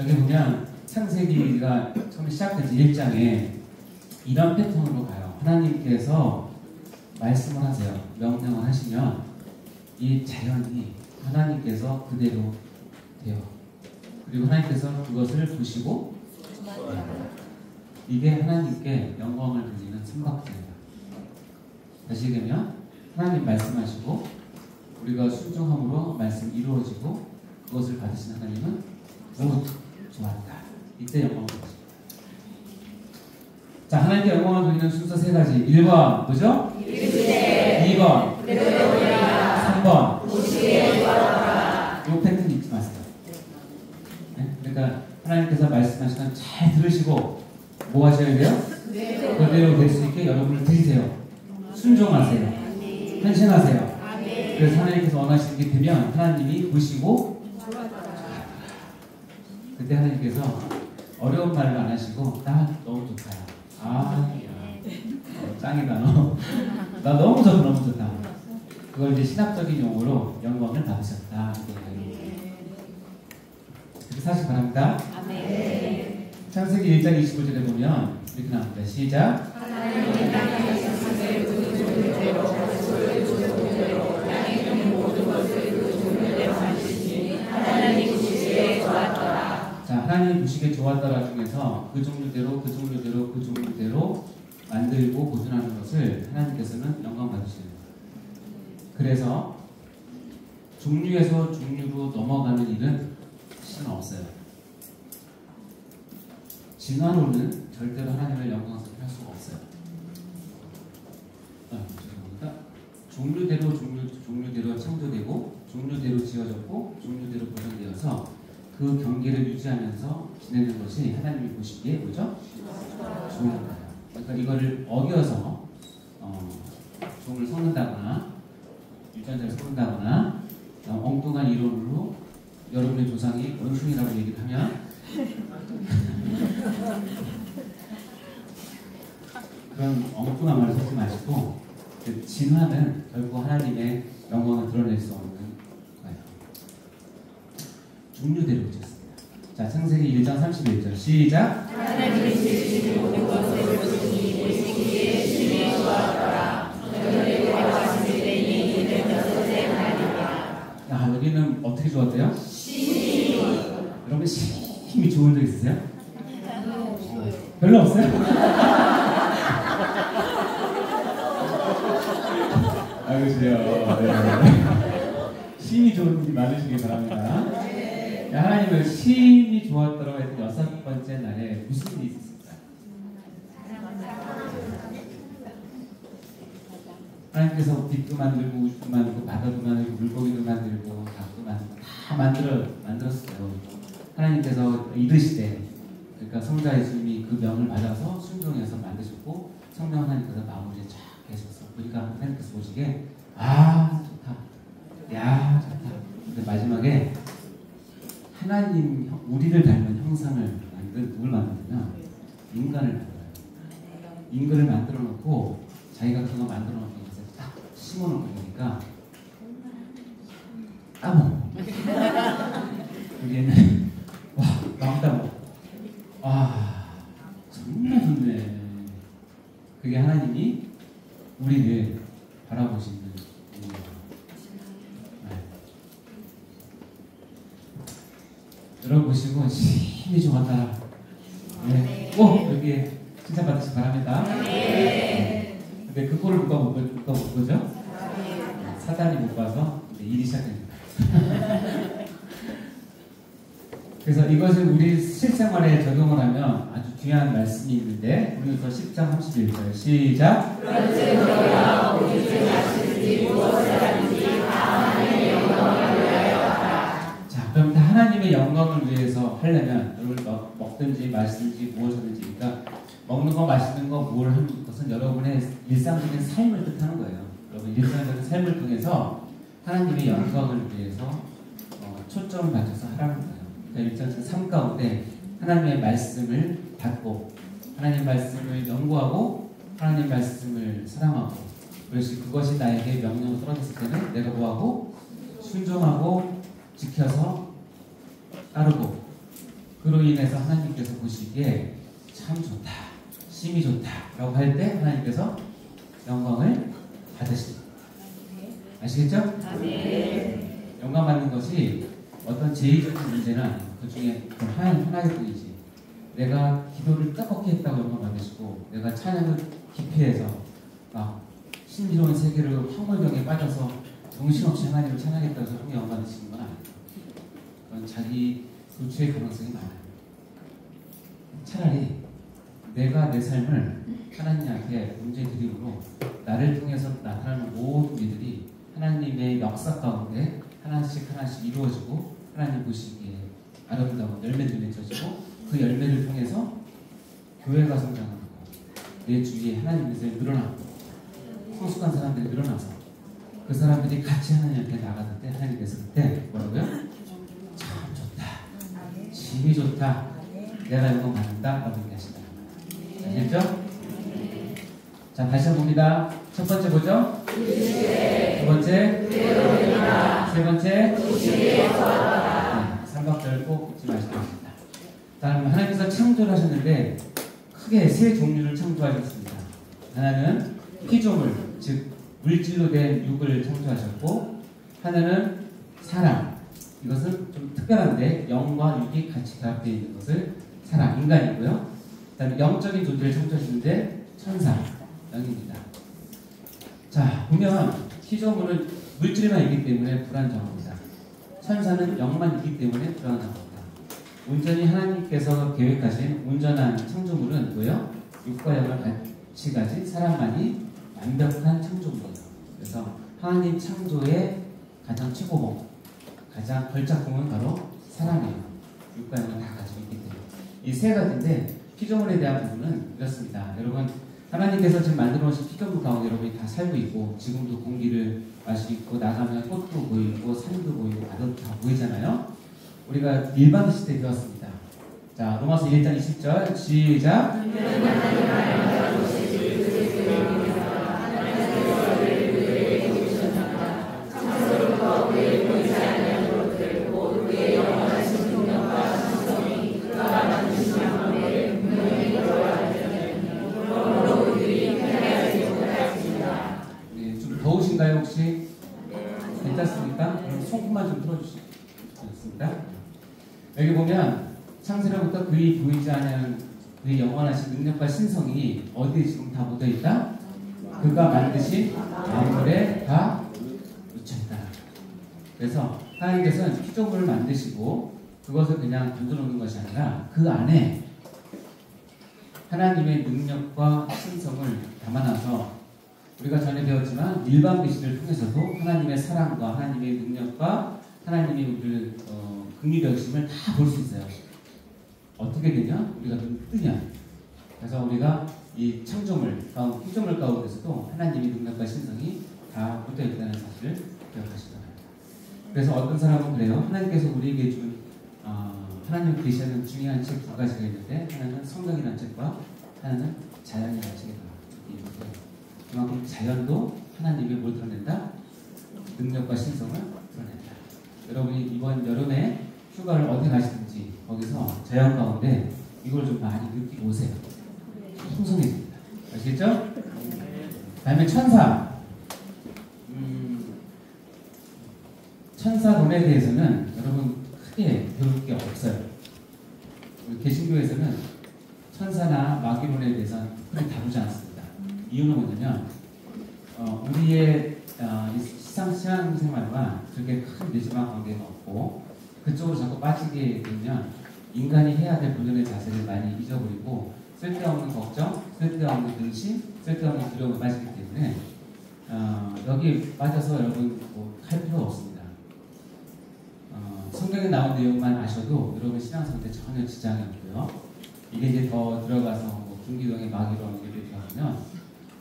여기 보면 창세기가 처음 시작된 1장에 이런 패턴으로 가요. 하나님께서 말씀을 하세요. 명령을 하시면 이 자연이 하나님께서 그대로 돼요. 그리고 하나님께서 그것을 보시고 이게 하나님께 영광을 돌리는 삼박자입니다. 다시 얘기하면 하나님 말씀하시고 우리가 순종함으로 말씀 이루어지고 그것을 받으신 하나님은 오 좋았다. 이때 영광을 돌리십니다. 자, 하나님께 영광을 돌리는 순서 세 가지. 1번 뭐죠? 2번 3번 이 패턴 잊지 마세요. 네? 그러니까 하나님께서 말씀하시면 잘 들으시고 뭐 하셔야 돼요? 그대로 될 수 있게 여러분을 드리세요. 순종하세요. 헌신하세요. 그래서 하나님께서 원하시는 게 되면 하나님이 보시고 그때 하나님께서 어려운 말을 안 하시고 나 너무 좋다. 짱이다 너. 나 너무 좋다 너무 좋다. 그걸 이제 신학적인 용어로 영광을 받으셨다. 그렇게 사실 바랍니다. 아멘. 창세기 1장 25절에 보면 이렇게 나옵니다. 시작. 하나님의 땅에 세상을 그 종류대로 가축을 그 종류대로 땅에 있는 모든 것을 그 종류대로 만드시니 하나님 보시기에 좋았더라. 자, 하나님 보시기에 좋았더라 중에서 그 종류대로 그 종류대로 그 종류대로 만들고 보존하는 것을 하나님께서는 영광 받으시는 거예요. 그래서 종류에서 종류로 넘어가는 일은 실은 없어요. 진화론은 절대로 하나님을 영광스럽게 할 수가 없어요. 죄송합니다. 종류대로 창조되고 종류대로 지어졌고 종류대로 보존되어서 그 경계를 유지하면서 지내는 것이 하나님이 보시기에 뭐죠? 좋은 거예요. 그러니까 이거를 어겨서 종을 섞는다거나 유전자를 섞는다거나 엉뚱한 이론으로 여러분의 조상이 원숭이라고 얘기를 하면 그런 엉뚱한 말을 하지 마시고 그 진화는 결국 하나님의 영광을 드러낼 수 없는 거예요. 종류대로 지었습니다. 자, 창세기 1장 31절 시작. 하나님이 지으신 모든 것을 보시니 보시기에 심히 좋았더라. 저녁에 왔을 때니 이는 여섯째 하나님 별로 없어요? 아, 그러세요. 네. 심이 좋은 분이 많으시길 바랍니다. 네, 하나님은 심이 좋았더라고 했던 6번째 날에 무슨 일이 있었을까? 하나님께서 빛도 만들고 우주도 만들고 바다도 만들고 물고기도 만들고 닭도 만들고 다 만들었어요. 하나님께서 이르시되, 그러니까 성자 예수님이 그 명을 받아서 순종해서 만드셨고 성령 하나님께서 마무리에 쫙 계셨어. 그러니까 하나님께서 보시기에 아 좋다, 야 좋다. 근데 마지막에 하나님 우리를 닮은 형상을 만든 누굴 만드냐면 인간을 만들어요. 인간을 만들어 놓고 자기가 그거 만들어 놓은 것을 딱 심어 놓은 거니까 따먹어. 여기에는 와 막 따먹어. 아 정말 좋네. 그게 하나님이 우리를 바라보시는 거예요. 네. 여러분 보시고 힘이 좋았다. 네. 꼭 여기에 칭찬받으시기 바랍니다. 네. 근데 그 꼴을 누가 못 보죠? 사단이 못 봐서 일이 시작됩니다. 그래서 이것을 우리 실생활에 적용을 하면 아주 중요한 말씀이 있는데, 우리부터 10장 31절 시작. 그런즉 너희가 우리 주 자신이 무엇을 하든지 다 하나님의 영광을 위하여 하라. 자, 그럼 다 하나님의 영광을 위해서 하려면 여러분 먹든지 마시든지 무엇이든지, 그러니까 먹는 거 마시는 거 뭘 하는 것은 여러분의 일상적인 삶을 뜻하는 거예요. 여러분 일상적인 삶을 통해서 하나님의 영광을 위해서 초점을 맞춰서 하라는 거예요. 그러니까 일상적인 삶 가운데 하나님의 말씀을 받고 하나님 말씀을 연구하고 하나님 말씀을 사랑하고, 그것이 나에게 명령을 떨어졌을 때는 내가 뭐하고 순종하고 지켜서 따르고, 그로 인해서 하나님께서 보시기에 참 좋다, 심이 좋다 라고 할 때 하나님께서 영광을 받으십니다. 아시겠죠? 네. 영광 받는 것이 어떤 제의적인 문제는 아니에요. 그 중에 하나의 뿐이지. 내가 기도를 뜨겁게 했다고 영광 받으시고, 내가 찬양을 기피해서 막 신비로운 세계로 황홀경에 빠져서 정신없이 하나님을 찬양했다고 해서 영광 받으시는 건 아니에요. 그건 자기 도취의 가능성이 많아요. 차라리 내가 내 삶을 하나님한테 문제드림으로 나를 통해서 나타나는 모든 일들이 하나님의 역사 가운데 하나씩 이루어지고, 하나님 보시기에 아름다운 열매들 맺어지고, 그 열매를 통해서 교회가 성장하고 내 주위에 하나님의 늘어나고 성숙한 사람들이 늘어나서 그 사람들이 같이 하나님한테 나가는 때 하나님께서 그때 뭐라고요? 참 좋다, 힘이 좋다, 내가 영광 받는다 라고 얘기하시다. 아시겠죠? 자, 다시 한번 봅니다. 첫 번째 뭐죠? 두 번째 세 번째 네, 삼박절 꼭 잊지 마시기 바랍니다. 다음 하나님께서 창조를 하셨는데 크게 세 종류를 창조하셨습니다. 하나는 피조물, 즉 물질로 된 육을 창조하셨고, 하나는 사람, 이것은 좀 특별한데 영과 육이 같이 결합되어 있는 것을 사람, 인간이고요. 그다음에 영적인 존재를 창조하시는데 천사, 영입니다. 자, 보면 피조물은 물질만 있기 때문에 불안정합니다. 천사는 영만 있기 때문에 불안합니다. 온전히 하나님께서 계획하신 온전한 창조물은 뭐예요? 육과 영을 같이 가진 사람만이 완벽한 창조물이에요. 그래서 하나님 창조의 가장 최고봉, 가장 걸작품은 바로 사람이에요. 육과 영을 다 가지고 있기 때문에. 이 세 가지인데 피조물에 대한 부분은 이렇습니다. 여러분, 하나님께서 지금 만들어 오신 피조물 가운데 여러분이 다 살고 있고, 지금도 공기를 마시고 나가면 꽃도 보이고 산도 보이고 바다도 다 보이잖아요. 우리가 일반 시대에 배웠습니다. 자, 로마서 1장 20절 시작. 더우신가요 혹시? 괜찮습니까? 그럼 손금만 좀 틀어주시겠습니다. 여기 보면 창세로부터 그의 보이지 않는 그의 영원하신 능력과 신성이 어디에 지금 다 묻어있다? 그가 만드신 만물에 다 묻혀있다. 그래서 하나님께서는 피조물을 만드시고 그것을 그냥 던져놓는 것이 아니라 그 안에 하나님의 능력과 신성을 담아놔서 우리가 전에 배웠지만 일반 계시를 통해서도 하나님의 사랑과 하나님의 능력과 하나님의 우리를 긍휼히 여기심을 다 볼 수 있어요. 어떻게 되냐? 우리가 눈 뜨냐? 그래서 우리가 이 창조물, 피조물 가운데서도 하나님의 능력과 신성이 다 묻어 있다는 사실을 기억하시기 바랍니다. 그래서 어떤 사람은 그래요. 하나님께서 우리에게 준 하나님을 계시하는 중요한 책 두 가지가 있는데 하나는 성경이라는 책과 하나는 자연이라는 책이다. 그만큼 자연도 하나님의 뭘 드러낸다? 능력과 신성을 드러낸다. 여러분이 이번 여름에 휴가를 어디 가시든지 거기서 자연 가운데 이걸 좀 많이 느끼고 오세요. 풍성해집니다. 아시겠죠? 다음에 천사. 천사론에 대해서는 여러분 크게 배울 게 없어요. 개신교에서는 천사나 마귀론에 대해서는 크게 다루지 않습니다. 이유는 뭐냐면 우리의 신앙생활과 그렇게 큰 내지막 관계가 없고 그쪽으로 자꾸 빠지게 되면 인간이 해야 될 본연의 자세를 많이 잊어버리고 쓸데없는 걱정, 쓸데없는 근심, 쓸데없는 두려움에 빠지기 때문에 여기 빠져서 여러분 할 필요 없습니다. 성경에 나온 내용만 아셔도 여러분 신앙생활에 전혀 지장이 없고요. 이게 이제 더 들어가서 김기동의 마귀론 얘기를 하면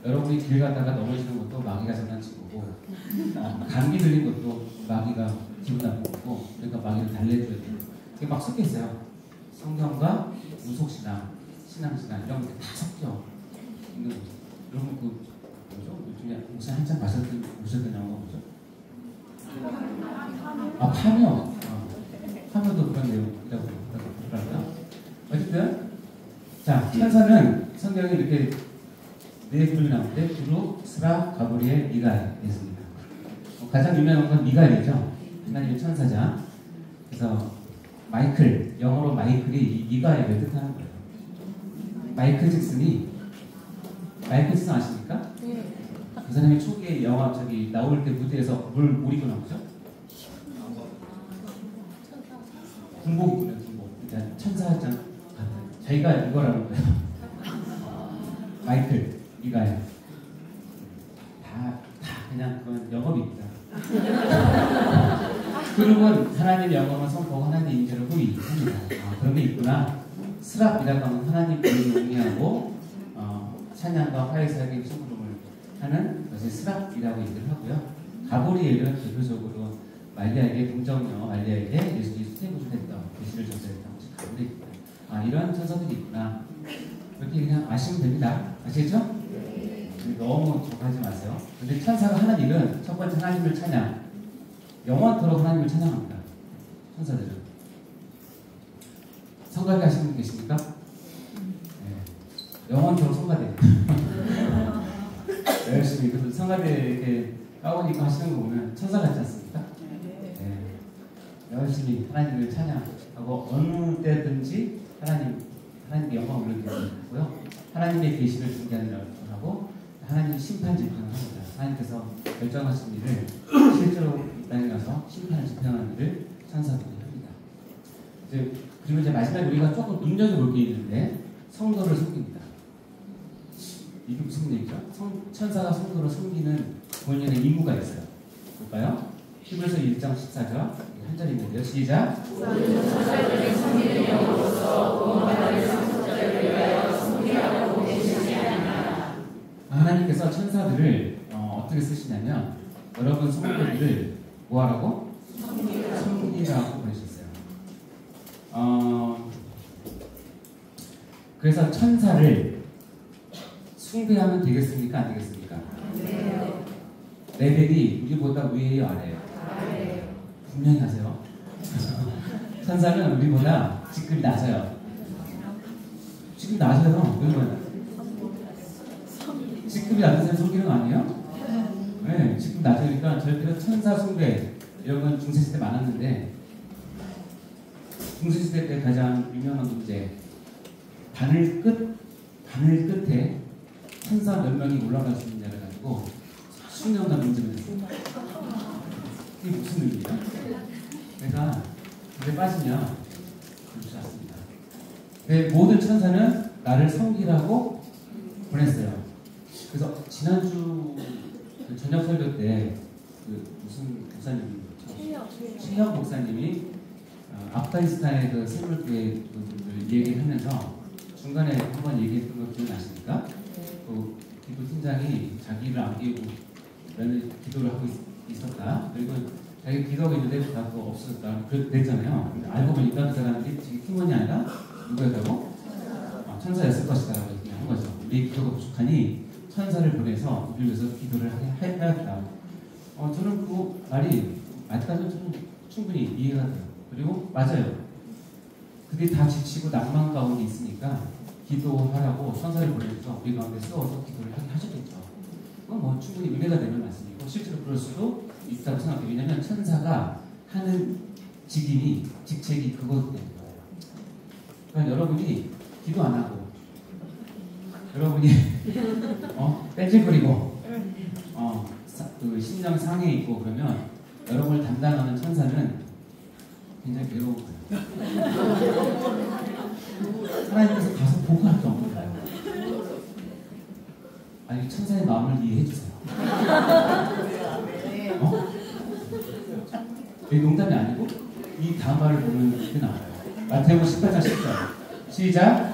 여러분이 길 가다가 넘어지는 것도 마귀가 장난친 거고 감기 들린 것도 마귀가 기분 나쁜 거고 그러니까 마귀를 달래줘야 돼요. 이게 막 섞여 있어요. 성경과 무속신앙, 신앙신앙 이런 게 다 섞여 있는 거죠. 여러분 뭐죠? 요즘에 혹시 한참 보셨던 영화가 뭐죠? 파묘. 파묘도 그런 내용이라고 그러더라고요. 어쨌든 자, 천사는 성경에 이렇게 네 부류 나오는데 두루, 스라, 가브리엘, 미가엘 있습니다. 가장 유명한 건 미가엘이죠. 하나님의 천사자. 그래서 마이클, 영어로 마이클이 이 미가엘을 뜻하는 거예요. 마이클 잭슨이 마이클 잭슨 아십니까? 네. 그 사람이 초기에 영화 나올 때 무대에서 뭘 입고 나오죠? 군복 입고요, 군복. 그러니까 천사장 자기가 이거라는 거예요. 마이클, 미가엘. 다 그냥 그건 영업입니다. 그룹은 하나님 영광을 선포하고 하나님 인재를 호위합니다. 그런 게 있구나. 스랍이라고 하면 하나님 이름을 용이하고 찬양과 화해사역의 심부름을 하는 것이 스랍이라고 얘기를 하고요. 가브리엘은 대표적으로 말리아에게 동정녀 말리아에게 예수님이 수태구를 했던 계시를 전달했던 것이 가브리엘입니다. 이런 천사들이 있구나. 이렇게 그냥 아시면 됩니다. 아시겠죠? 너무 족하지 마세요. 근데 천사가 하는 일은 첫 번째 하나님을 찬양, 영원토록 하나님을 찬양합니다. 천사들은. 성가대 하시는 분 계십니까? 네. 영원토록 성가대. 열심히 그 성가대 이렇게 가운 입고 하시는 거 보면 천사 같지 않습니까? 네. 열심히 하나님을 찬양하고 어느 때든지 하나님의 영광을 올려드리고요. 하나님의 계시를 중개하고 하나님 심판 집행을 합니다. 하나님께서 결정하신 일을 실제로 이 땅에 가서 심판을 집행하는 일을 천사들이 합니다. 그리고 이제 마지막에 우리가 조금 눈여겨볼 게 있는데 성도를 섬깁니다. 이게 무슨 얘기죠? 천사가 성도를 섬기는 본연의 임무가 있어요. 볼까요? 히브리서 1장 14절 한 절인데요. 시작. 천사들이 섬기는 영으로서 구원받을 상속자를 위하여 섬기라고 계시지 않나. 하나님께서 천사들을 어떻게 쓰시냐면 여러분 성도들을 뭐하라고? 섬기라고 보내셨어요. 그래서 천사를 숭배하면 되겠습니까? 안 되겠습니까? 네. 레벨이 우리보다 위에요? 아래요? 아래요. 분명히 하세요. 천사는 우리보다 직급이 낮아요. 직급이 낮아요. 그러면 직급이 낮은 사람 섬기는 거 아니에요? 네, 직급이 낮으니까 절대로 천사 숭배 이런 건 중세시대 많았는데 중세시대 때 가장 유명한 문제 바늘 끝에 천사 몇 명이 올라갈 수 있냐를 가지고 수년간 문제를 했어요. 이게 무슨 의미야? 내가 물에 빠지냐? 그렇지 않습니다. 내 모든 천사는 나를 섬기라고 보냈어요. 그래서 지난주 그 저녁 설교 때 그 무슨 목사님이죠? 최혁 목사님이 아프가니스탄의 그 생물교회 분들 얘기를 하면서 중간에 한번 얘기했던 거 기억나십니까? 그 기도 팀장이 자기를 아끼고 기도를 하고 있었다. 그리고 자기 기도하고 있는데 다 또 없어졌다. 그랬잖아요. 근데 알고 보니까 그 사람이 지금 팀원이 아니라 누구였다고? 천사였을 것이다 라고 한 거죠. 우리 기도가 부족하니 천사를 보내서 우리를 위해서 기도를 하였다. 저는 그 말이 아직까지는 좀 충분히 이해가 돼요. 그리고 맞아요. 그들이 다 지치고 낭만 가운데 있으니까 기도하라고 천사를 보내서 우리 가운데 세워서 기도를 하셨겠죠. 그건 뭐 충분히 의미가 되는 말씀이고 실제로 그럴 수도 있다고 생각해요. 왜냐하면 천사가 하는 직책이 그것 때문인 거예요. 그러니까 여러분이 기도 안 하고 여러분이 뺀질거리고 그 심령 상해 있고 그러면 여러분을 담당하는 천사는 굉장히 괴로운 거예요. 하나님께서 가서 보고할 게 없는 거예요. 아니 천사의 마음을 이해해 주세요. 이게 농담이 아니고 이 다음 말을 보면 이렇게 나와요. 마태복음 18장 10절 시작.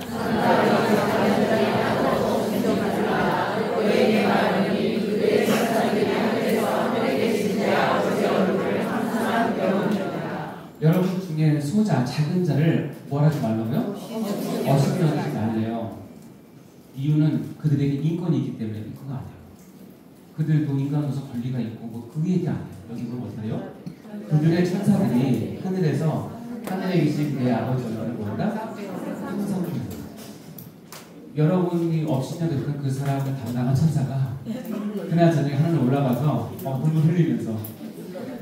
여러분 중에 소자, 작은 자를 뭘 하지 말라고요? 어심히 여기지 말래요. 이유는 그들에게 인권이 있기 때문에 그거 아니에요. 그들도 인간으로서 권리가 있고 뭐 그 얘기 아니에요. 여기 보면 어때요? 그들의 천사들이 하늘에 계신 내 아버지 얼굴을 보는다? 천사들이 여러분이 업신여겼던 그 사람을 담당한 천사가 그날 저녁에 하늘에 올라가서 눈물 흘리면서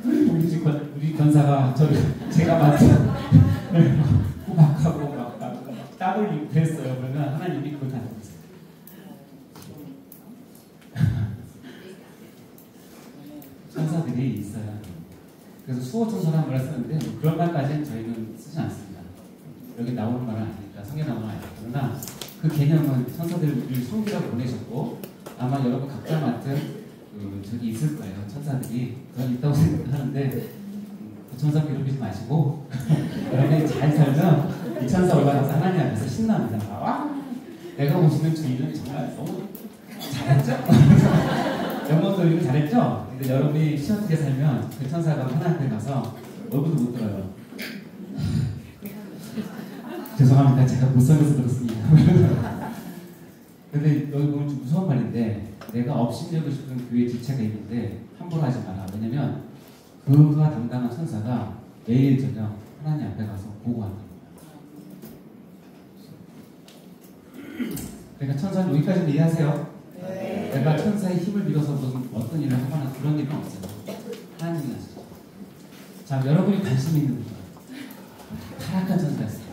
우리 권사가 제가 맡은 후박하고 막 땀을 흘리고 그랬어요. 그러면 하나님이 그걸 다 듣겠어요. 천사들이 있어요. 그래서 수호천사라는 말을 쓰는데 그런 말까지는 저희는 쓰지 않습니다. 여기 나오는 말은 아니니까 성경에 나오는 말은 아니니까. 그러나 그 개념은 천사들을 섬기라고 보내셨고 아마 여러분 각자 맡은 저기 있을 거예요. 천사들이 그건 있다고 생각하는데 그 천사 괴롭히지 마시고 여러분이 잘 살면 이 천사 올라가서 하나님 앞에서 신납니다. 와, 내가 보시면 저 이름이 정말 너무 잘했죠? 영어 돌리고 잘했죠? 근데 여러분이 시원하게 살면 그 천사가 하나님께 가서 얼굴도 못 들어요. 죄송합니다. 제가 못 살려서 그렇습니다. 근데 여기 보면 좀 무서운 말인데 내가 업신여기고 싶은 교회 지체가 있는데 함부로 하지 마라. 왜냐면 그가 담당한 천사가 매일 저녁 하나님 앞에 가서 보고한다. 그러니까 천사는 여기까지는 이해하세요? 네. 내가 천사의 힘을 빌어서 무슨 어떤 일을 하거나 그런 일은 없어요. 하나님이 하시죠. 자, 여러분이 관심 있는 분 타락한 천사였어요.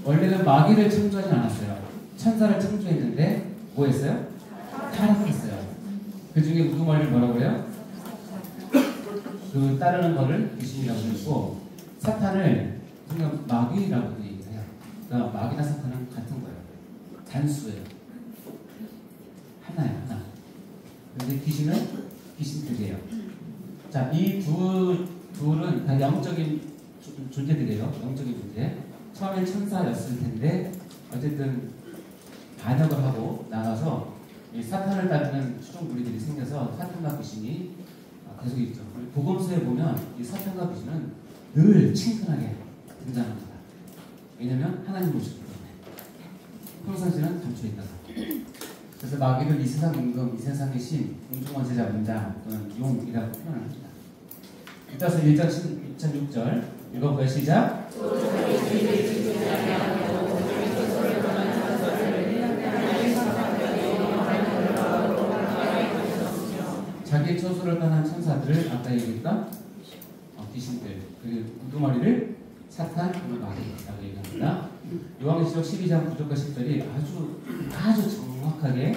원래는 마귀를 창조하지 않았어요. 천사를 창조했는데 뭐 했어요? 타락했어요. 그 중에 우두머리를 뭐라고 그래요? 그 따르는 거를 귀신이라고 그랬고 사탄을 그냥 마귀라고도 얘기해요. 그러니까 마귀나 사탄은 같은 거예요. 단수예요. 하나예요, 하나. 그런데 귀신은 귀신들이에요. 자, 이 둘은 다 영적인 존재들이에요. 영적인 존재. 처음엔 천사였을 텐데 어쨌든 반역을 하고 나가서 이 사탄을 따르는 추종 무리들이 생겨서 사탄과 귀신이 계속 있죠. 복음서에 보면 이 사탄과 귀신은 늘 친근하게 등장합니다. 왜냐면 하나님 모시기 때문에. 평상시는 감춰 있다가. 그래서 마귀를 이 세상 임금, 이 세상의 신, 공중원세자 문장 또는 용이라고 표현합니다. 이따서 1장 6절 읽어보세요. 시작. 자기 처소를 떠난 천사들을 아까 얘기했던 귀신들 그리고 우두머리를 사탄 그리고 마귀라고 얘기합니다. 요한계시록 12장 9절과 10절이 아주 정확하게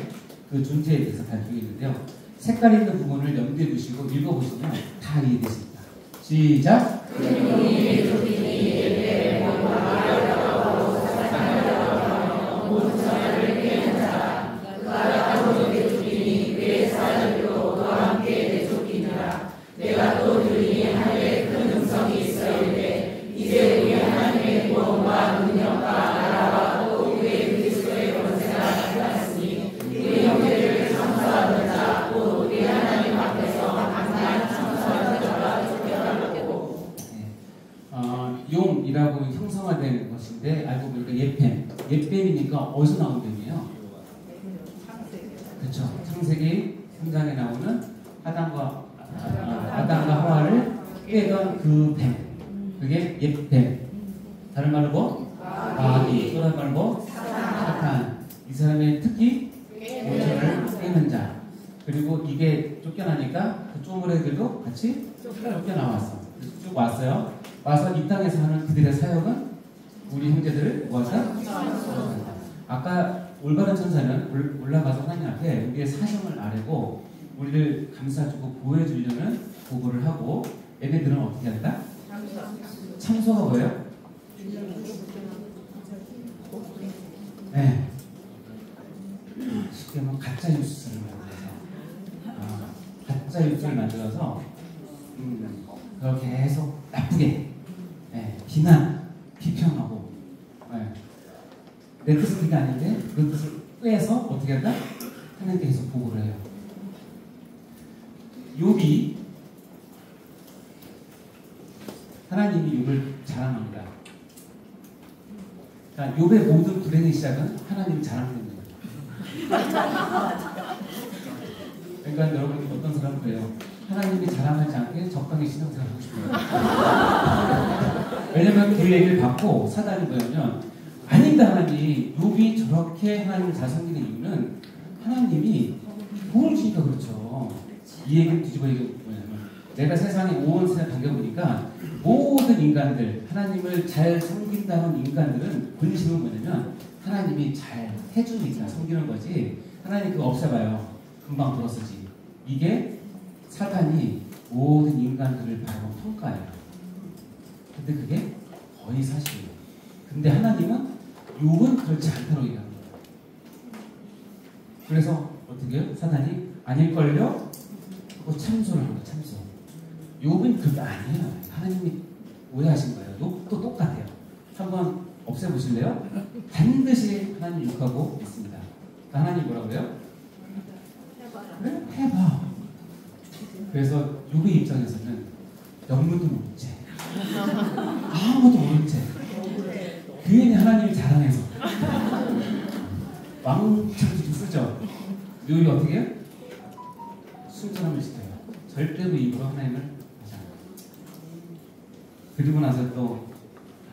그 존재에 대해서 밝히고 있는데요. 색깔 있는 부분을 염두에 두시고 읽어보시면 다 이해되십니다. 시작! 내가 또 들으니 하늘에 큰 음성이 있어이르되 이제 우리 하나님의 구원과 능력과 나라와 또 그의 그리스도의 권세가 나타났으니 우리 형제를 참수하는 자 곧 우리 하나님 앞에서 항상 참수하는 자가 쫓겨나고. 용이라고 형성화된 것인데 알고 보니까 옛뱀이니까 어디서 나온 뱀이에요? 그렇죠. 창세기 3장에 나오는 아담과 하와를 깨던 그 뱀, 그게 옛뱀. 다른 말로 뭐? 마귀. 또 다른 말로 뭐? 사탄. 이 사람의 특기 오천을 깨는 자. 그리고 이게 쫓겨나니까 그 쪼무레들도 같이 쫓겨나왔어. 그래서 쭉 왔어요. 와서 이 땅에서 하는 그들의 사역은 우리 형제들을 모아서 아까 올바른 천사는 올라가서 하나님 앞에 우리의 사정을 아뢰고 우리를 감싸주고 보호해주려는 보고를 하고, 얘네들은 어떻게 한다? 참소가 뭐예요? 네. 쉽게 말하면 가짜 뉴스를 만들어서 가짜 뉴스를 만들어서 그걸 계속 나쁘게 비난, 비평하고 내 뜻은 그게 아닌데 그 뜻을 빼서 어떻게 한다? 하나님께 계속 보고를 해요. 욥이 하나님이 욥을 자랑합니다. 자, 욥의 모든 불행의 시작은 하나님 자랑 때문입니다. 그러니까 여러분 어떤 사람은 그래요. 하나님이 자랑하지 않게 적당히 신앙생활 하고 싶어요. 왜냐면 그 얘기를 받고 사단이 뭐냐면 아니다 하나님, 욥이 저렇게 하나님을 잘 섬기는 이유는 하나님이 도움을 주니까 그렇죠. 이 얘기를 뒤집어 얘기하면 뭐냐면 내가 세상에 온 세상 당겨보니까 모든 인간들, 하나님을 잘 섬긴다는 인간들은 본심은 뭐냐면 하나님이 잘 해주니까 섬기는 거지 하나님 그거 없애봐요. 금방 들었으지. 이게 사단이 모든 인간들을 바라본 평가예요. 근데 그게 거의 사실이에요. 근데 하나님은 욥은 그렇지 않다고 얘기합니다. 그래서 어떻게 해요? 사단이 아닐걸요? 참소를 합니다. 참소. 욥은 그게 아니에요. 하나님이 오해하신 거예요. 욥도 똑같아요. 한번 없애보실래요? 반드시 하나님 욕하고 있습니다. 하나님 뭐라고 그래요? 그래? 해봐. 그래서 욥의 입장에서는 영문도 모른 채 아무것도 모른 채 괜히 하나님이 자랑해서 왕창 쓰죠. 욥이 어떻게 해요? 순전함을 지켜요. 절대로 입으로 하나님을 하지 않아요. 그리고 나서 또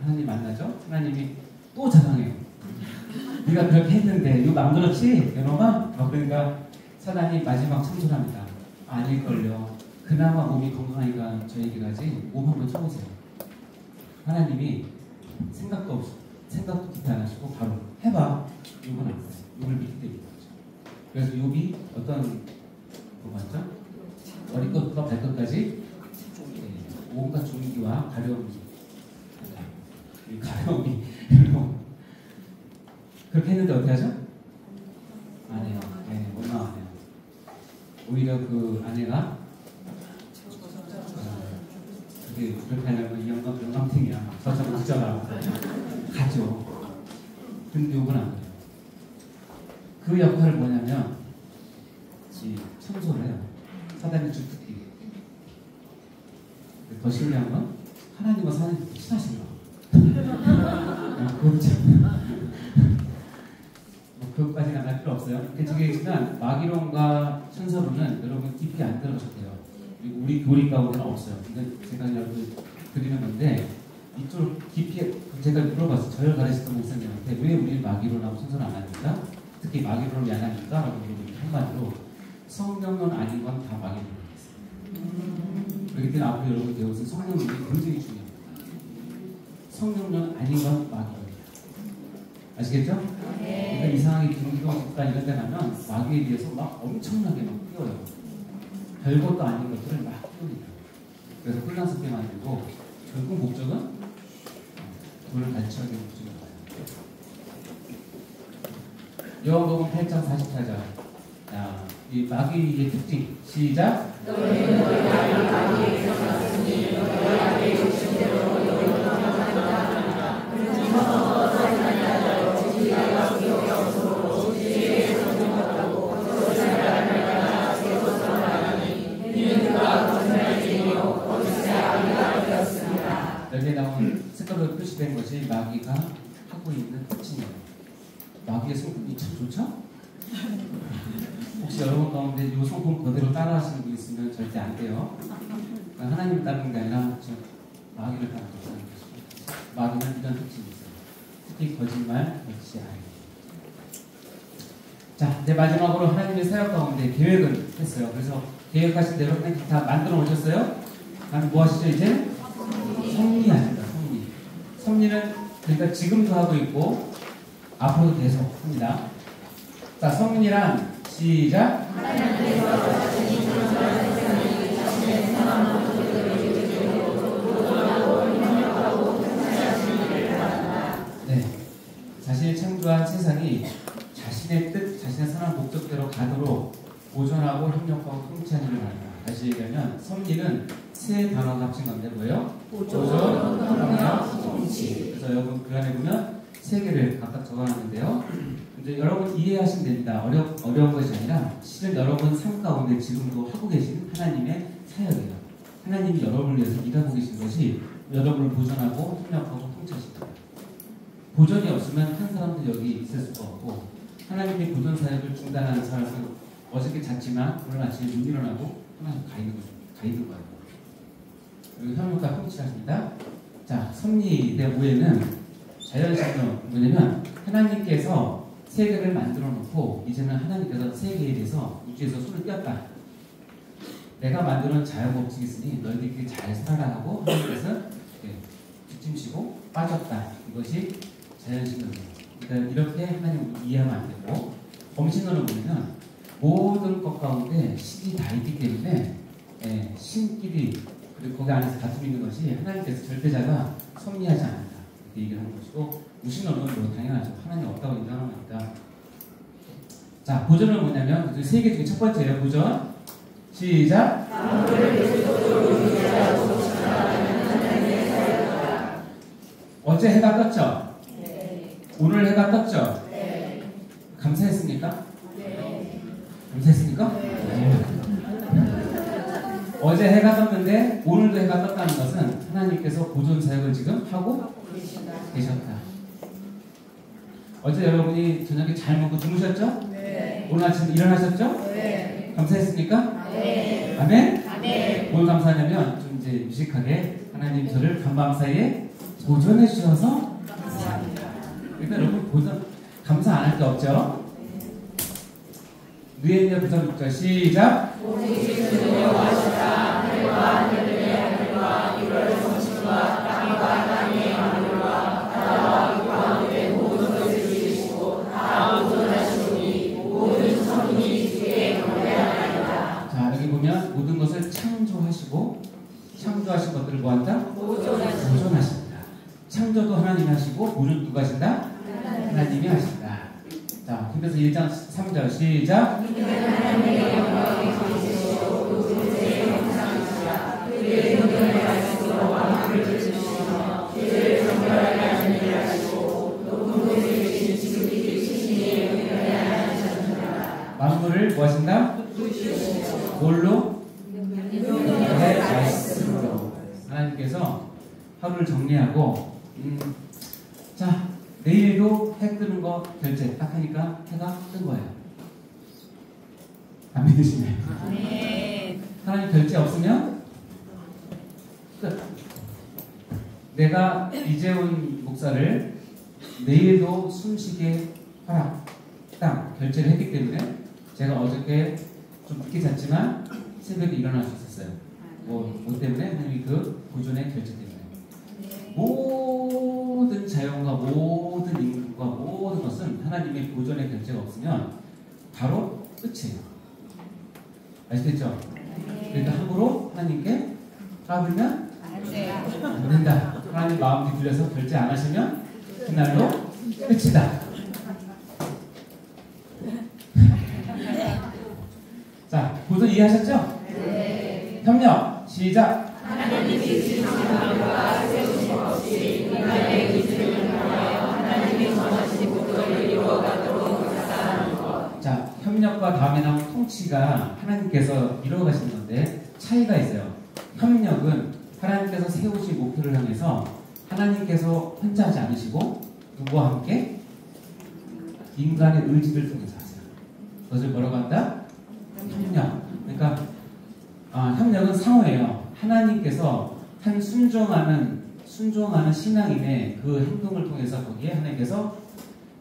하나님 만나죠? 하나님이 또 자랑해요. 네가 그렇게 했는데 이거 안 그렇지? 여러분? 그러니까 사단이 마지막 참소합니다. 아닐걸요. 그나마 몸이 건강하니까 저 얘기를 하지. 몸 한번 쳐보세요. 하나님이 생각도 기대 안 하시고 바로 해봐. 욥은 안 돼요. 욥을 믿기 때문에 그렇죠. 그래서 욥이 어떤 뭐 맞죠? 머리끝부터 발끝까지 온갖 종기와 가려움이 그렇게 했는데 어떻게 하죠? 안 해요. 원망 안 해요. 오히려 그 아내가 그렇게 하려면 이 영감탱이야. 저처럼 늦어라. 가죠. 근데 욕은 안 해요. 그 역할을 뭐냐면 청소를 해요. 사단의 주특기. 더 신기한 건 하나님과 사나님이 친하신 거. 그것까지는 안 할 필요 없어요. 지금 마귀론과 천사론은 여러분 깊이 안 들어가셔도 돼요. 그리고 우리 교리 가운데는 없어요. 이건 제가 여러분 드리는 건데 이쪽 깊이 제가 물어봤어요. 저를 가르치던 목사님한테 왜 우리 마귀론하고 천사론 안 합니까? 특히 마귀론을 왜 안 합니까? 라고 물어보니까 한마디로 성경론 아닌 건 다 마귀론이었어요. 그렇기 때문에 앞으로 여러분 배우신 성경론이 굉장히 중요합니다. 성경론 아닌 건 마귀론이에요. 아시겠죠? 그러니까 이상하게 경기도 집단 이런 데 가면 마귀에 비해서 막 엄청나게 막 뛰어요. 별것도 아닌 것들을 막 뛰어요. 그래서 혼란스럽게 만들고 결국 목적은 돈을 가르치는 목적인 거예요. 요한복음 8장 44절. 자, 이 마귀의 특징 시작. 여기에 나온 색깔로 표시된 것이 마귀가 하고 있는 특징이에요. 마귀의 성품이 참 좋죠? 혹시 여러분 가운데 이 성품 그대로 따라하시는 분 있으면 절대 안 돼요. 하나님을 따르는 게 아니라 마귀를 따르는 거예요. 마귀는 이런 특징이 있어요. 특히 거짓말, 역시 아니에요. 자, 이제 마지막으로 하나님의 사역 가운데 계획을 했어요. 그래서 계획하신 대로 하나님 다 만들어 오셨어요? 그럼 뭐 하시죠 이제? 섭리하십니다. 섭리. 섭리는 그러니까 지금도 하고 있고 앞으로도 계속 합니다. 자, 섭리란 시작. 네, 자신이 창조한 세상이 자신의 뜻, 자신의 선한 목적대로 가도록 보존하고 협력하고 통치하는 일을 합니다. 다시 얘기하면 섭리는 세 단어가 합친 건데 뭐예요? 보존, 협력, 통치. 그래서 여러분 그 안에 보면 세 개를 각각 적어놨는데요. 이제 여러분 이해하시면 됩니다. 어려운 것이 아니라 실은 여러분 삶 가운데 지금도 하고 계신 하나님의 사역이에요. 하나님이 여러분을 위해서 일하고 계신 것이 여러분을 보존하고 협력하고 통치하십니다. 보존이 없으면 한 사람도 여기 있을 수가 없고 하나님의 보존 사역을 중단하는 사람은 어저께 잤지만 오늘 아침에 눈 일어나고 하나님 가 있는 거예요. 그리고 협력과 통치하십니다. 자, 섭리 대 오해는 자연식은 뭐냐면 하나님께서 세계를 만들어 놓고 이제는 하나님께서 세계에 대해서 우주에서 손을 떼었다. 내가 만드는 자연법칙이 있으니 너희들끼리 잘 살아라 하고 하나님께서 뒷짐지고 빠졌다. 이것이 자연신론이에요. 그러니까 이렇게 하나님을 이해하면 안 되고 범신론은 뭐냐면 모든 것 가운데 신이 다 있기 때문에 신끼리 그리고 거기 안에서 다툼이 있는 것이 하나님께서 절대자가 섭리하지 않는다. 이렇게 얘기를 하는 것이고 무신론은 뭐 당연하죠. 하나님 없다고 인정하는 거니까. 자, 보존은 뭐냐면 세 개 중에 첫 번째예요. 보존. 시작. 어제 해가 떴죠? 네. 오늘 해가 떴죠? 네. 감사했습니까? 네. 감사했습니까? 네. 어제 해가 떴는데 오늘도 해가 떴다는 것은 하나님께서 보존 사역을 지금 하고 계셨다. 어제 여러분이 저녁에 잘 먹고 주무셨죠? 네. 오늘 아침 일어나셨죠? 네. 감사했습니까? 네. 아멘? 아멘. 뭘 감사하냐면 좀 이제 유식하게 하나님 저를 간밤 사이에 보존해 주셔서 감사합니다. 그러니까 여러분 보존 감사 안 할 게 없죠? 느헤미야 9장 6절 시작. 자, 여기 보면 모든 것을 창조하시고 창조하신 것들을 뭐한다? 보존하신다. 창조도 하나님이 하시고 보존 누가 하신다? 하나님이 하신다. 자, 그래서 1장 3절 시작. 만물을 뭐 하신다? 뭘로? 내 말씀으로. 하나님께서 하루를 정리하고 자, 내일도 해 뜨는 거 결제 딱 하니까 해가 뜬 거예요. 안 믿으시네. 하나님 결제 없으면 끝. 내가 이재훈 목사를 내일도 숨쉬게 허락 딱 결제를 했기 때문에 제가 어저께 좀 늦게 잤지만 새벽에 일어날 수 있었어요. 뭐 때문에? 하나님이 그 보존의 결제 때문에. 모든 자연과 모든 인간과 모든 것을 결제가 없으면 바로 끝이에요. 아시겠죠? 그러니까 함부로 하나님께 까불면 안 된다. 하나님 마음 뒤틀려서 결제 안 하시면 그날로 끝이다. 자, 고도 이해하셨죠? 네. 협력 시작. 하나님이 주신 방법과 세우신 없이 인간의 의지를 통하여 하나님이 정하신 목적을 이루어가도록 역사하는 것. 자, 협력과 다음에 나온 통치가 하나님께서 이루어가시는 건데 차이가 있어요. 협력은 하나님께서 세우신 목표를 향해서 하나님께서 혼자 하지 않으시고 누구와 함께? 인간의 의지를 통해서 하세요. 그것을 뭐라고 한다? 협력. 그러니까 협력은 상호예요. 하나님께서 한 순종하는 신앙인의 그 행동을 통해서 거기에 하나님께서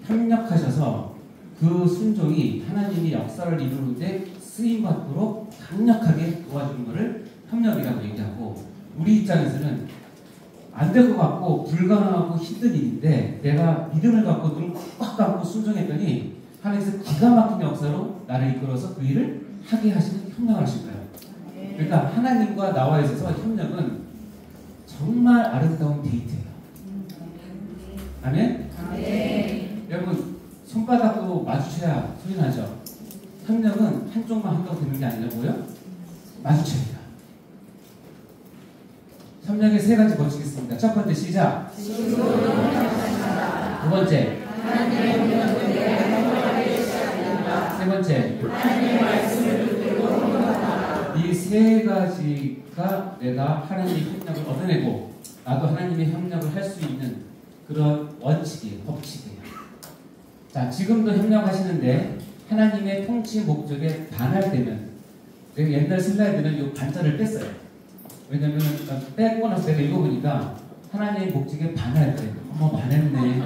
협력하셔서 그 순종이 하나님이 역사를 이루는데 쓰임받도록 강력하게 도와주는 것을 협력이라고 얘기하고, 우리 입장에서는 안 될 것 같고 불가능하고 힘든 일인데 내가 믿음을 갖고 눈을 꽉 감고 순종했더니 하나님께서 기가 막힌 역사로 나를 이끌어서 그 일을 하게 하시는 협력을 하실 거예요. 그러니까 하나님과 나와 있어서 협력은 정말 아름다운 데이트예요. 아멘? 여러분 손바닥도 마주쳐야 소리 나죠? 협력은 한쪽만 한다고 되는 게 아니라고요? 마주쳐야 돼요. 협력의 세 가지 거치겠습니다. 첫 번째 시작. 두 번째. 세 번째. 이 세 가지가 내가 하나님의 협력을 얻어내고 나도 하나님의 협력을 할 수 있는 그런 원칙이에요. 법칙이에요. 자, 지금도 협력하시는데 하나님의 통치 목적에 반할되면, 내가 옛날 슬라이드는 이 반절을 뺐어요. 왜냐면 빼고 나서 내가 읽어보니까 하나님의 목적에 반할 때 어머 반했네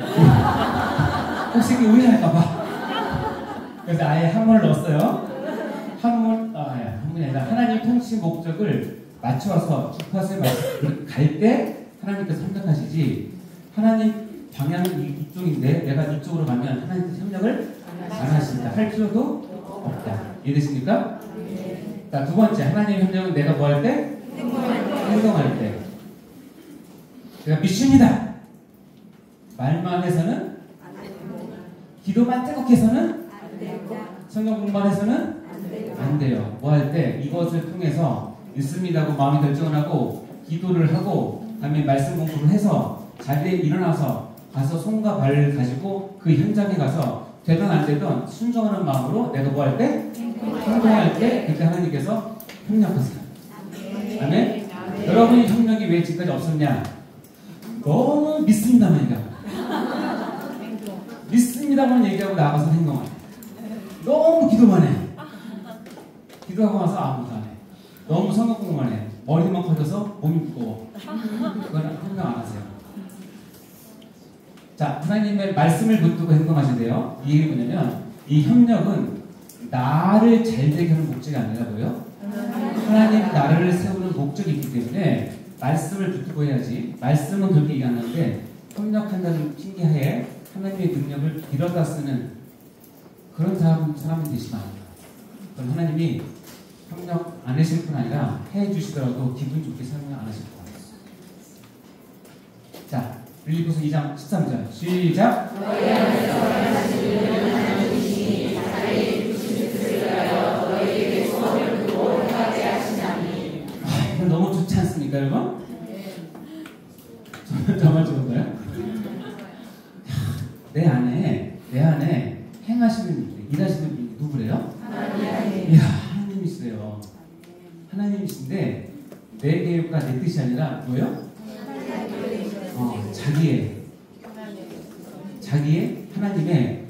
혹시 이게 오해할까봐 그래서 아예 한문을 넣었어요. 한문이 아니라 하나님 통치 목적을 맞춰서 주파수에 갈 때 하나님께서 협력하시지, 하나님 방향은 이쪽인데 내가 이쪽으로 가면 하나님께서 협력을 안 하신다 할 필요도 없다. 이해되십니까? 자, 두 번째, 하나님의 협력은 내가 뭐 할 때? 행동할 때. 제가 믿습니다. 말만 해서는 기도만 뜨겁게 해서는 성경 공부만 해서는 안 돼요. 뭐 할 때? 이것을 통해서 믿습니다고 마음의 결정을 하고 기도를 하고 다음에 말씀 공부를 해서 자리에 일어나서 가서 손과 발을 가지고 그 현장에 가서 되든 안 되든 순종하는 마음으로 내가 뭐 할 때? 행동할 때 그때 하나님께서 협력하세요. 아멘? 여러분이 협력이 왜 지금까지 없었냐? 너무 믿습니다만 얘기하고 믿습니다만 얘기하고 나가서 행동하네. 너무 기도만 해. 기도하고 나서 아무것도 안 해. 너무 성경 공부만 해. 머리만 커져서 몸이 무거워. 그거는 협력 안 하세요. 자, 하나님의 말씀을 붙들고 행동하신대요. 이 얘기 뭐냐면 이 협력은 나를 잘되게 하는 목적이 아니라고요. 하나님 나라를 세우는 목적이 있기 때문에 말씀을 붙들고 해야지. 말씀은 그렇게 얘기하는데 협력한다는 핑계하에 하나님의 능력을 빌어다 쓰는 그런 사람이 되시면 안 돼요. 그럼 하나님이 협력 안 하실 뿐 아니라 해주시더라도 기분 좋게 설명 안 하실 거예요. 자, 빌립보서 2장 13절 시작. 너무 좋지 않습니까, 여러분? 정말 좋은가요? 내 안에 행하시는 분이, 일하시는 분이 누구래요? 이야, 하나님이시래요. 하나님이신데 내 계획과 내 뜻이 아니라 뭐예요? 자기의 하나님의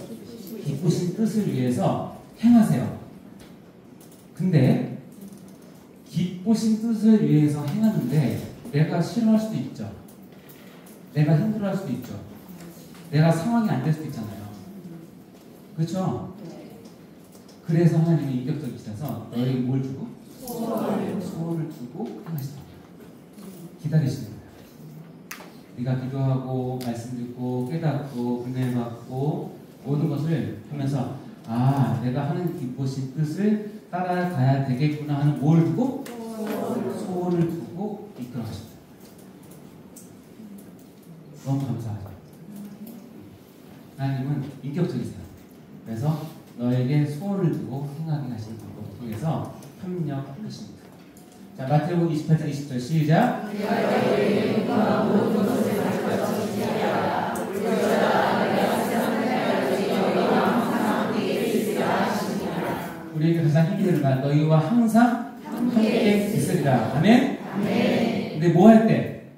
기쁘신 뜻을 위해서 행하세요. 근데 기쁘신 뜻을 위해서 행하는데 내가 싫어할 수도 있죠. 내가 힘들어할 수도 있죠. 내가 상황이 안 될 수도 있잖아요. 그렇죠? 그래서 하나님이 인격적이셔서 너에게 뭘 주고? 소원을 주고 행하시다. 기다리시는 거예요. 네가 기도하고 말씀 듣고 깨닫고 은혜 받고 모든 것을 하면서 아, 내가 하는 기쁘신 뜻을 따라가야 되겠구나 하는 뭘 두고? 소원을 두고 이끌어가십니다. 너무 감사하죠. 하나님은 인격적이세요. 그래서 너에게 소원을 두고 행하게 하시는 방법을 통해서 협력하십니다. 자, 마태복음 28장 20절 시작. 우리에게 가장 힘이 되는 말 너희와 항상 함께 있으리라. 아멘? 근데 뭐 할 때?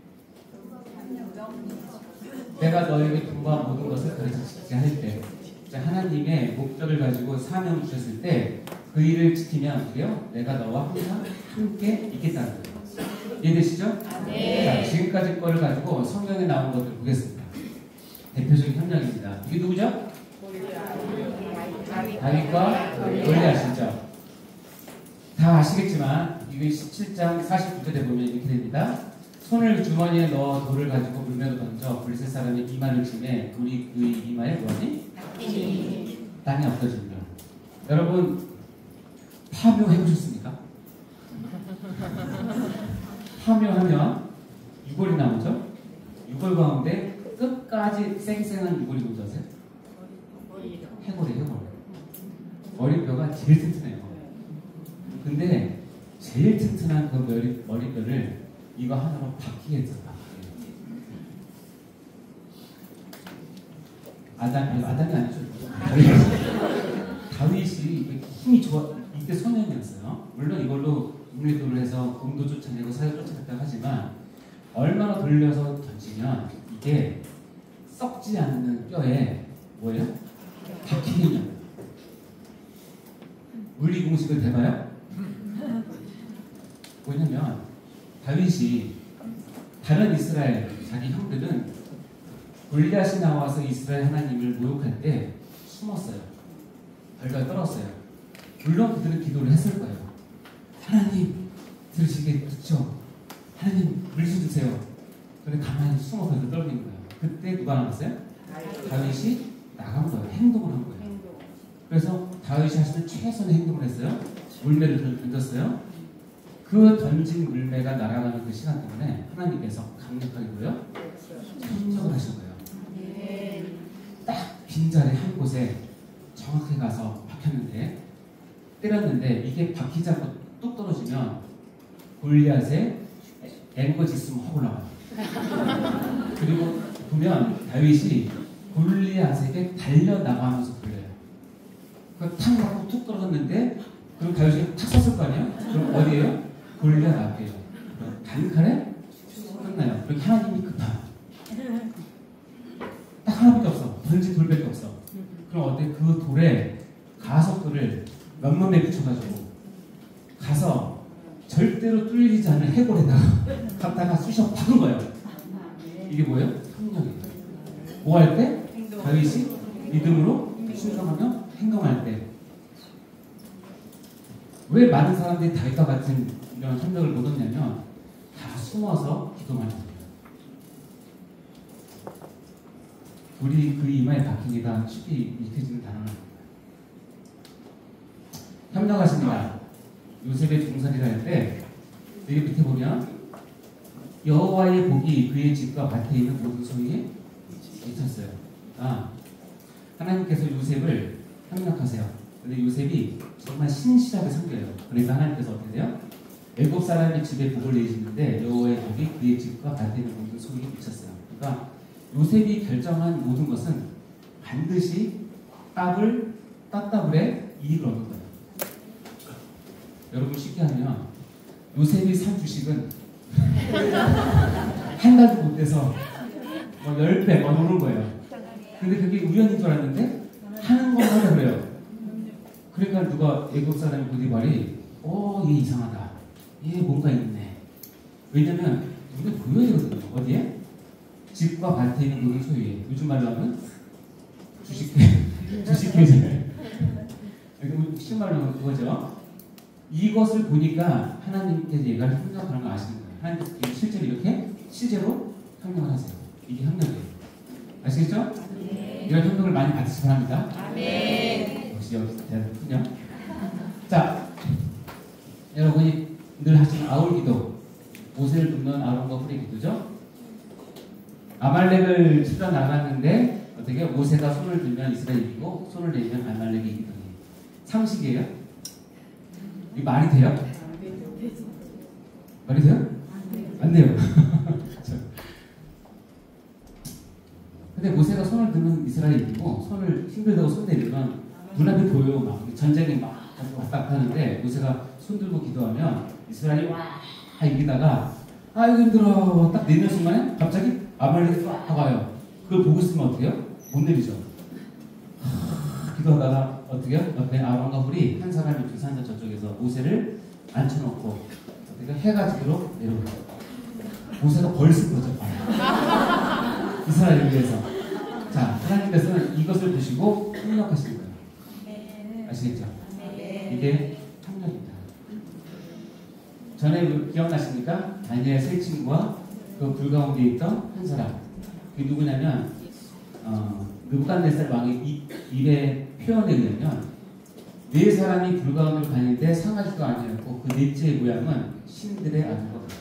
내가 너에게 분부한 모든 것을 가르치게 할 때. 자, 하나님의 목적을 가지고 사명을 주셨을 때 그 일을 지키면 그래요? 내가 너와 항상 함께 있겠다는 거예요. 이해되시죠? 자, 지금까지 거를 가지고 성경에 나온 것들 보겠습니다. 대표적인 협력입니다. 이게 누구죠? 다윗과 골리앗이죠. 다 아시겠지만 이게 17장 49절에 보면 이렇게 됩니다. 손을 주머니에 넣어 돌을 가지고 물매로 던져 블레셋 사람의 이마를 치매 돌이 그의 이마에 뭐하니? 땅이 없어집니다. 여러분 파묘 해보셨습니까? 파묘하면 유골이 나오죠? 유골 가운데 끝까지 쌩쌩한 유골이 뭔지 아세요? 해골이에요. 머리뼈가 제일 튼튼해요. 근데 제일 튼튼한 그 머리뼈를 이거 하나로 바뀌게 했어요. 아담이 아니죠. 다윗이 힘이 좋아, 이때 소년이었어요. 물론 이걸로 문의도를 해서 공도 쫓아내고 사회 쫓아냈다고 하지만 얼마나 돌려서 던지면 이게 썩지 않는 뼈에 뭐예요? 박히는 물리 공식을 대봐요? 뭐냐면 다윗이 다른 이스라엘 자기 형들은 골리앗이 나와서 이스라엘 하나님을 모욕할 때 숨었어요. 발gal 떨었어요. 물론 그들은 기도를 했을 거예요. 하나님 들으시겠죠? 하나님 물리쳐 주세요. 그런데 가만히 숨어서 떨리는 거예요. 그때 누가 나왔어요? 다윗이 나간 거예요. 행동을 한 거예요. 그래서 다윗이 하시는 최선의 행동을 했어요. 물매를 던졌어요. 그 던진 물매가 날아가는 그 시간 때문에 하나님께서 강력하게 뭐요? 협력을 하신 거예요. 딱 빈자리 한 곳에 정확하게 가서 박혔는데 때렸는데 이게 박히지 않고 뚝 떨어지면 골리앗의 앵거지스면 확 올라가요. 그리고 보면 다윗이 골리앗에게 달려나가면서 불려요. 그 탁 맞고 툭 떨어졌는데 그럼 다윗이 탁 섰을 거 아니에요? 그럼 어디에요? 골리앗 앞에요. 단칼에 끝나요. 그렇게 하나님이 급한 딱 하나밖에 없어. 던진 돌밖에 없어. 그럼 어때? 그 돌에 가속돌을 몇몇 매 붙여가지고 가서 절대로 뚫리지 않는 해골에다가 갖다가 쑤셔 박은 거예요. 이게 뭐예요? 협력이에요. 뭐 할 때? 다윗이 믿음으로 순종하며 행동할 때. 왜 많은 사람들이 다윗과 같은 이런 협력을 못 얻냐면 다 숨어서 기도만 합니다. 우리 그 이마에 박히기가 쉽게 익혀지는 단어는 협력하십니다. 요셉의 종살이를 할 때 여기 밑에 보면 여호와의 복이 그의 집과 밭에 있는 모든 소유에 미쳤어요. 하나님께서 요셉을 협력하세요. 근데 요셉이 정말 신실하게 섬겨요. 그러니까 하나님께서 어떻게 돼요? 애굽 사람의 집에 복을 내리시는데 여호와의 복이 그의 집과 밭에 있는 모든 소유에 미쳤어요. 그러니까 요셉이 결정한 모든 것은 반드시 따블에 이익을 얻는 거예요. 여러분 쉽게 하면 요셉이 산 주식은 한 달도 못 돼서 뭐 10배 오른 거예요. 근데 그게 우연인 줄 알았는데 하는 건 하다 그래요. 그러니까 누가 애국 사람이 보디발이 얘 이상하다. 얘 뭔가 있네. 왜냐면 눈에 보여야 되거든요. 어디에? 집과 밭에 있는 모든 소유에. 요즘 말로 하면 주식회사예요. 쉬운 말로 하면 그거죠. 이것을 보니까 하나님께서 얘가 협력하는 걸 아시는 거예요. 하나님께서 실제로 협력을 하세요. 이게 협력이에요. 아시겠죠? 네. 이런 협력을 많이 받으시기 바랍니다. 네. 역시 모세를 돕는 아론과 훌의 기도죠. 아말렉을 치러 나갔는데 어떻게 모세가 손을 들면 이스라엘이 이기고 손을 내리면 아말렉이 이기더니. 상식이에요? 이 말이 돼요? 말이 돼요? 안 돼요. 근데 모세가 손을 들면 이스라엘이 이기고 손을 힘들다고 손 내리면 눈앞에 보여. 막 전쟁이 막 왔다 갔다 하는데 모세가 손 들고 기도하면 이스라엘이 와 이기다가 아이고 힘들어 딱 내는 순간에 갑자기 아말렉이 쫙 와요. 그걸 보고 있으면 어떻게 해요? 못 내리죠. 기도하다가 어떻게 해요? 옆에 아론과 훌이 한 사람이 두산자 저쪽에서 모세를 앉혀놓고 어떻게 해가 지도록 내려오죠. 모세가 벌써 거죠. 이스라엘을 위해서. 자, 하나님께서는 이것을 보시고 협력하시는 거예요. 아시겠죠? 이게 협력입니다. 전에 기억나십니까? 다니엘 세 친구와 그 불 가운데 있던 한 사람. 그게 누구냐면 느부갓네살 왕의 입에 표현에 의하면 네 사람이 불 가운데로 다니는데 상아지도 아니었고 그 넷째의 모양은 신들의 아들과 같았다.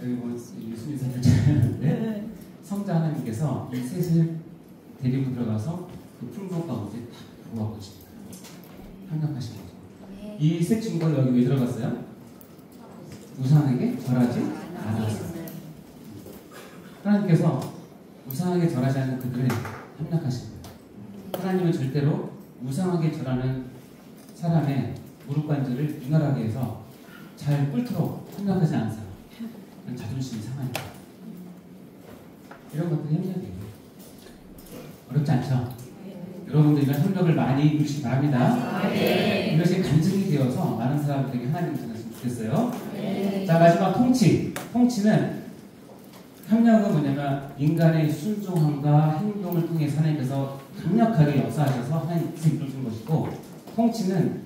여기 뭐 예수님 사진 찾았는데 성자 하나님께서 이 셋을 데리고 들어가서 그 풍경 가운데 탁 구하고 계십니다. 협력하신 거죠. 이 세 친구가 여기 왜 들어갔어요? 우상에게 절하지 않았어요. 하나님께서 우상하게 절하지 않는 그들을 협력하십니다. 하나님은 절대로 우상하게 절하는 사람의 무릎관절을 융활하게 해서 잘 꿇도록 협력하지 않으세요. 자존심이 상하니까. 이런 것들이 협력이에요. 어렵지 않죠? 여러분들 이런 협력을 많이 이루시기 바랍니다. 이것이 간증이 되어서 많은 사람들에게 하나님을 전했으면 좋겠어요. 자, 마지막 통치. 통치는 협력은 뭐냐면 인간의 순종함과 행동을 통해 하나님께서 강력하게 역사하셔서 하나님께서 이루어진 것이고, 통치는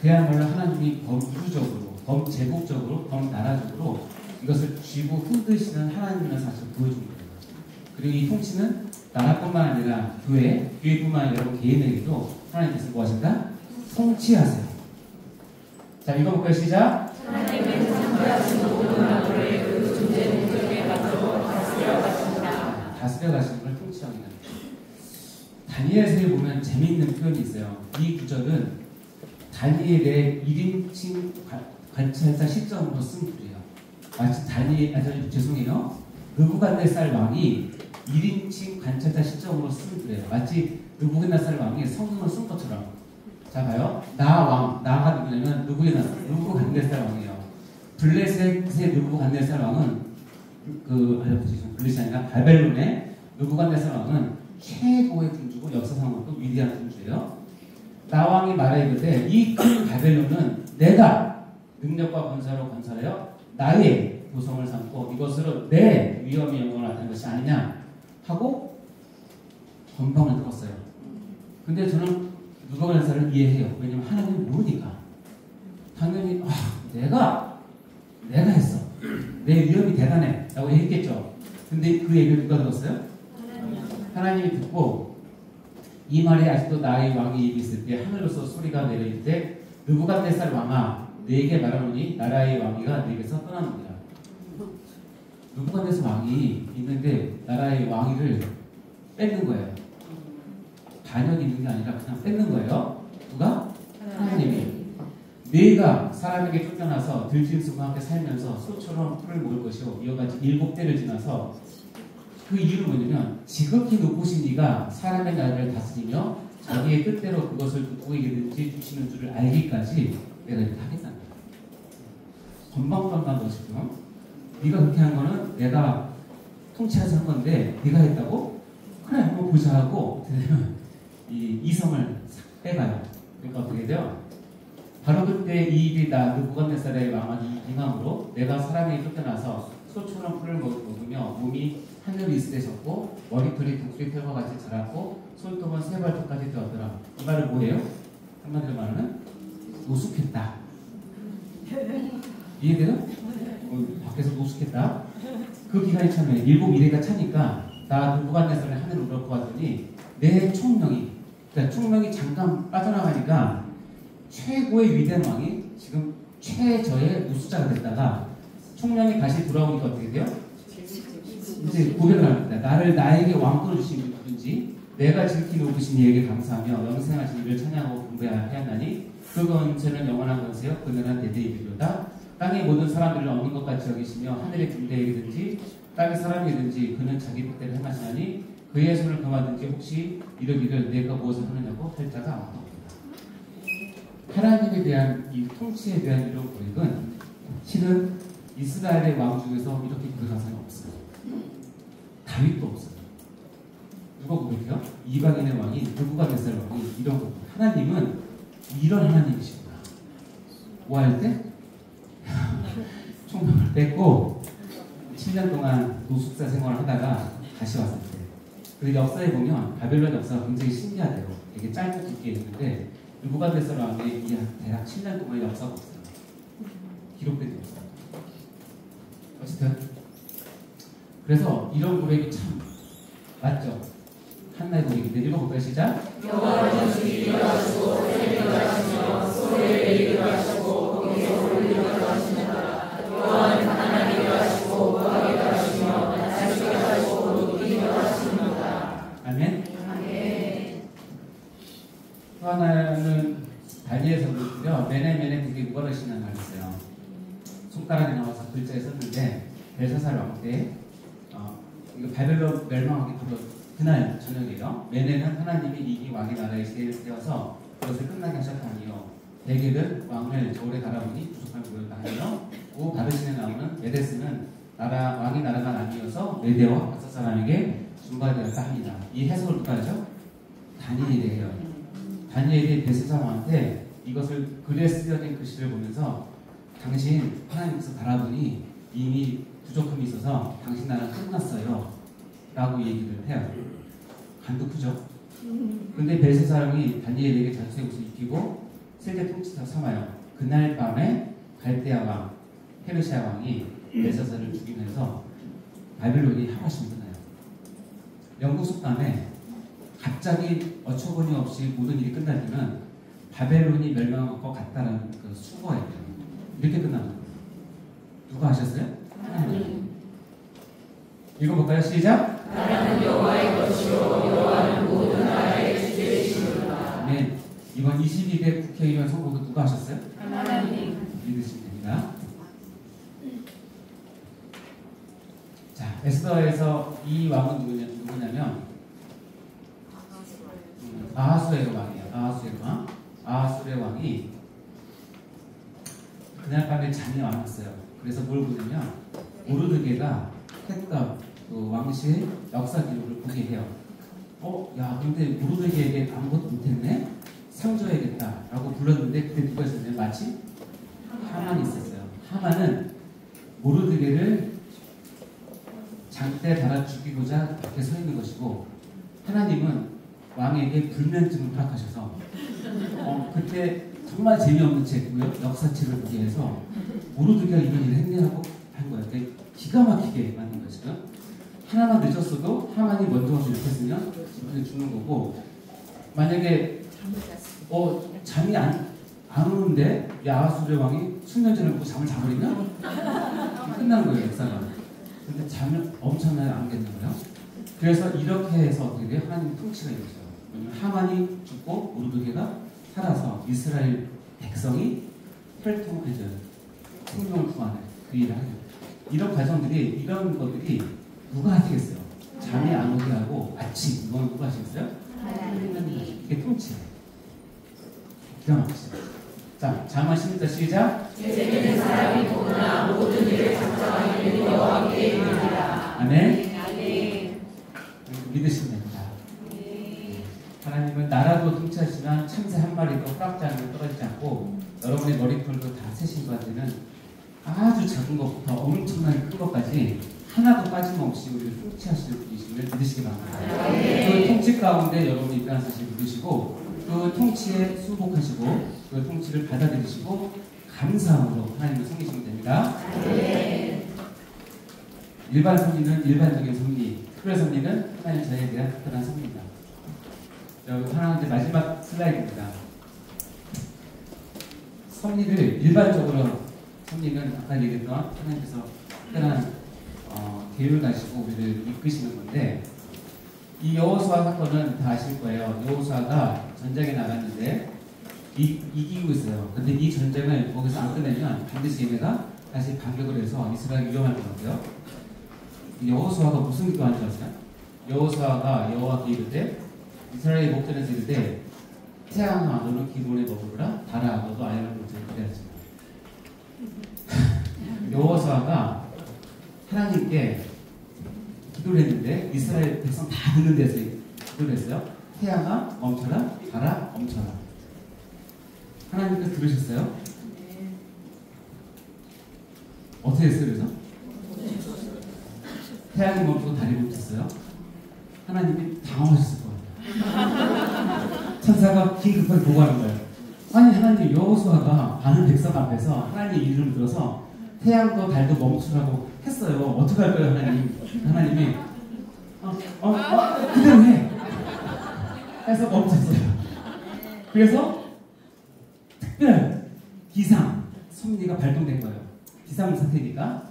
그야말로 하나님이 범주적으로, 범제국적으로, 범나라적으로 이것을 쥐고 흔드시는 하나님의 사실을 보여줍니다. 그리고 이 통치는 나라뿐만 아니라 교회뿐만 아니라 여러분 개인에게도 하나님께서 뭐 하신다? 통치하세요. 자, 읽어볼까요? 시작. 하나님은 창조하신 모든 만물을 그 존재 목적에 맞춰 다스려 가십니다. 다스려 가시는 걸 통치하게 합니다. 다니엘서에 보면 재미있는 표현이 있어요. 이 구절은 다니엘의 1인칭 관찰자 시점으로 쓴 글이에요. 마치 죄송해요. 느부갓네살 왕이 1인칭 관찰자 시점으로 쓴 글이에요. 마치 느부갓네살 왕이 성경을 쓴 것처럼. 자, 봐요. 나가 누구냐면 느부갓네살 왕이에요. 블레셋의 느부갓네살 왕은 블레셋이 아니라 바벨론의 느부갓네살 왕은 최고의 군주고 역사상으로도 위대한 군주예요. 나 왕이 말하기를 이 큰 바벨론은 내가 능력과 권세로 건설하여 나의 도성을 삼고 이것으로 내 위엄의 영광을 나타낸 것이 아니냐 하고 건방을 들었어요. 근데 저는 느부갓네살을 이해해요. 왜냐면 하나님은 모르니까. 당연히 내가 했어. 내 위엄이 대단해 라고 얘기했겠죠. 근데 그 얘기를 누가 들었어요? 하나님이 듣고 이 말이 아직도 나의 왕이 입이 있을 때 하늘로서 소리가 내릴 때 느부갓네살 왕아 네게 말하노니 나라의 왕위가 네게서 떠나느니라. 느부갓네살 왕이 있는데 나라의 왕위를 뺏는 거예요. 반역이 있는 게 아니라 그냥 뺏는 거예요. 누가? 하나님이. 네가 사람에게 쫓겨나서 들짐승과 함께 살면서 소처럼 풀을 먹을 것이요 이와 같이 7대를 지나서 그 이유는 뭐냐면 지극히 높으신 네가 사람의 나라를 다스리며 자기의 뜻대로 그것을 누구에게든지 주시는 줄을 알기까지 내가 이렇게 하겠다는 거야. 건방건방 것이죠. 네가 그렇게 한 거는 내가 통치해서 한 건데 네가 했다고? 그래 한번 보자 하고 이 이성을 싹 빼가요. 그러니까 어떻게 돼요? 바로 그때 이 일이 느부갓네살의 왕한 임함으로 내가 사람에게 쫓겨나서 소처럼 풀을 먹으며 몸이 하늘이 이스대졌고 머리털이 독수리 털과 같이 자랐고 손톱은 세 발톱까지 되었더라. 이 말은 뭐예요? 한마디로 말하면 노숙했다. 이해돼요? 밖에서 노숙했다. 그 기간이 참에 일곱 이래가 차니까 나 느부갓네살의 하늘을 우러고 왔더니 내 총명이, 그러니까 총명이 잠깐 최고의 위대한 왕이 지금 최저의 우수자가 됐다가 성령이 다시 돌아오니까 어떻게 돼요? 이제 고백을 합니다. 나에게 왕권을 주신 분이 누군지 내가 지극히 높으신 이에게 감사하며 영생하신 이를 찬양하고 경배하였나니 그 건세는 영원한 건세요 그늘은 대대이르리로다. 땅의 모든 사람들을 얻는 것 같이 여기시며 하늘의 군대이든지 땅의 사람이든지 그는 자기 뜻대로 행하시나니 그의 손을 금하든지 혹시 이르기를 내가 무엇을 하느냐고 할 자가 아무도 없다. 하나님에 대한 이 통치에 대한 이런 고백은 실은 이스라엘의 왕 중에서 이렇게 고백한 사람이 없어요. 다윗도 없어요. 누가 고백해요? 이방인의 왕이 느부갓네살 왕이 이런 고백. 하나님은 이런 하나님이시구나. 뭐 할 때? 총명을 뺏고 7년 동안 노숙자 생활을 하다가 다시 왔을 때. 그리고 역사에 보면 바벨론 역사가 굉장히 신기하대요. 되게 짧고 굵게 있는데 느부갓네살 왕의 이 대략 7년 동안의 역사가 없어요. 기록된 역사. 어쨌든 그래서 이런 고백이 참 맞죠? 한나의 고백인데 읽어볼까요? 시작. 여호와는 주의 일어나시고 새를 일어나시며 소리를 일어나시고 거기서 올리를 일어나시니라. 여호와는 하나님 일어나시고 무하게 일어나시며 다시 일어나시고 높이 일어나시니라. 아멘. 아멘. 또 하나는 다니엘서 그랬고요. 메네메네 되게 무거르시는 말이 있어요. 손가락이 나와서 글자에 썼는데 벨사살 왕 때 이거 바벨론 멸망하기 바로 그날 저녁이에요. 메네는 하나님이 이기 왕의 나라에 세워서 그것을 끝나게 하셨다니요. 대개는 왕을 저울에 갈아보니 부족함이 보였다 하며 그 바르신의 나오는 메데스는 왕의 나라가 나뉘어서 메대와 바사 사람에게 중과되었다 합니다. 이 해석을 누가 하죠? 다니엘이 해요. 다니엘이 벨사살 왕한테 이것을 글에 쓰여진 글씨를 보면서 당신 하나님께서 바라보니 이미 부족함이 있어서 당신 나라 끝났어요 라고 얘기를 해요. 간도 크죠? 근데 벨사살이 다니엘에게 자수의 옷을 입히고 세계 통치자 삼아요. 그날 밤에 갈대아 왕 페르시아 왕이 벨사살을 죽이면서 바빌론이 하루아침에 끝나요. 영국 속담에 갑자기 어처구니 없이 모든 일이 끝나면 바벨론이 멸망할 것 같다라는 그 수거예요. 이렇게 끝나는 거예요. 누가 하셨어요? 하나님. 읽어볼까요? 시작. 나라는 여호와의 것이요 여호와는 모든 나라의 주제이시니라. 네. 이번 22대 국회의원 선거도 누가 하셨어요? 하나님. 믿으시면 됩니다. 자, 에스더에서 이 왕은 누구냐면 아하수의 왕이에요. 아하수의 왕. 아하수의 왕이 그날 밤에 잠이 안 왔어요. 그래서 뭘 보냐면 모르드게가 핵과 그 왕실의 역사 기록을 보게 해요. 야, 근데 모르드게에게 아무것도 못했네? 상 줘야겠다 라고 불렀는데 그때 누가 있었냐면 마치 하만이 있었어요. 하만은 모르드게를 장대에 달아 죽이고자 밖에 서 있는 것이고, 하나님은 왕에게 불면증을 허락하셔서 그때 정말 재미없는 책이고요. 역사책을 보게 해서 모르드게가 이런 일을 했냐고 한 거예요. 기가 막히게 만든 것이죠. 하나만 늦었어도 하만이 먼저 와서 이렇게 했으면 이분이 죽는 거고, 만약에 잠이 안 오는데 아하수의 왕이 숙면제를 먹고 잠을 자버리면 끝나는 거예요, 역사가. 근데 잠을 엄청나게 안 깼나봐요. 그래서 이렇게 해서 어떻게 돼요? 하나님 통치가 이루어져요. 하만이 죽고 모르드게가 살아서 이스라엘 백성이 혈통해져요. 생명을 구하는 그 일을 하죠. 이런 과정들이, 이런 것들이 누가 하시겠어요? 잠이 안 오게 하고 아침, 이건 누가 하시겠어요? 하나님이. 이게 통치예요. 기가 막히죠. 자, 잠언 10절 시작. 예수님은 사람이 보거나 모든 일을 작정하는 여호와 함께 있느니라. 아멘. 아멘. 믿으시면 됩니다. 하나님은 나라도 통치하시지만 참새 한 마리도 허락지 않으면 떨어지지 않고 여러분의 머리털도 다 세신 것들은 아주 작은 것부터 엄청나게 큰 것까지 하나도 빠짐없이 우리를 통치하시는 분이심을 믿으시기 바랍니다. 그 통치 가운데 여러분이 있다는 사실을 믿으시고 그 통치에 수복하시고 그 통치를 받아들이시고 감사함으로 하나님을 섬기시면 됩니다. 일반 섭리는 일반적인 섭리, 특별 섭리는 하나님 자녀에 대한 특별한 섭리입니다. 여러분, 하나 이제 마지막 슬라이드입니다. 섭리를 일반적으로, 섭리는 아까 얘기했던 하나님께서 특별한 계율 가지고 우리를 이끄시는 건데, 이 여호수아 사건은 다 아실 거예요. 여호수아가 전쟁에 나갔는데 이기고 있어요. 근데 이 전쟁을 거기서 안 끝내면 반드시 얘네가 다시 반격을 해서 이스라엘이 위험할 것 같아요. 여호수아가 무슨 기도한 줄 아세요? 여호수아가 여호와께 이르되, 이스라엘의 목전에서 이르되, 태양아 너는 기본에 머무르라, 달아 너도 아이를 목전에 그래야지. 여호수아가 하나님께 기도를 했는데 이스라엘 백성 다 듣는 데서 기도를 했어요. 태양아 멈춰라, 달아 멈춰라. 하나님께서 들으셨어요? 어떻게 했어요? 그래서? 태양이 멈추고 달이 멈췄어요. 하나님이 당황하셨을 거예요. 천사가 긴급하게 보고하는 거예요. 아니 하나님, 여호수아가 많은 백성 앞에서 하나님의 이름을 들어서 태양도 달도 멈추라고 했어요. 어떻게 할 거예요 하나님? 하나님이 그대로 해 해서 멈췄어요. 그래서 특별 기상 섭리가 발동된 거예요. 기상 상태니까.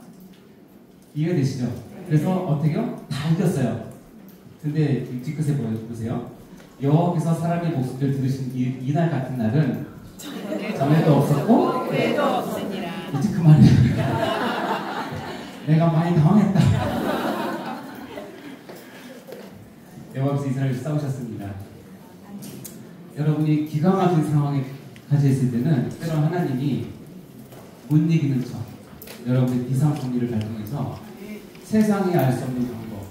이해가 되시죠? 그래서 어떻게요? 다 이겼어요. 근데 뒤끝에 보세요. 여호와께서 사람의 목소리를 들으신 이날 같은 날은 전에도 없었고 후에도 없으니라. 이제 그만해. 내가 많이 당황했다. 여호와께서 이스라엘을 싸우셨습니다. 여러분이 기가 막힌 상황에 가져 있을 때는 때론 하나님이 못 이기는 척, 여러분의 비상섭리를 발동해서 세상이 알 수 없는 방법,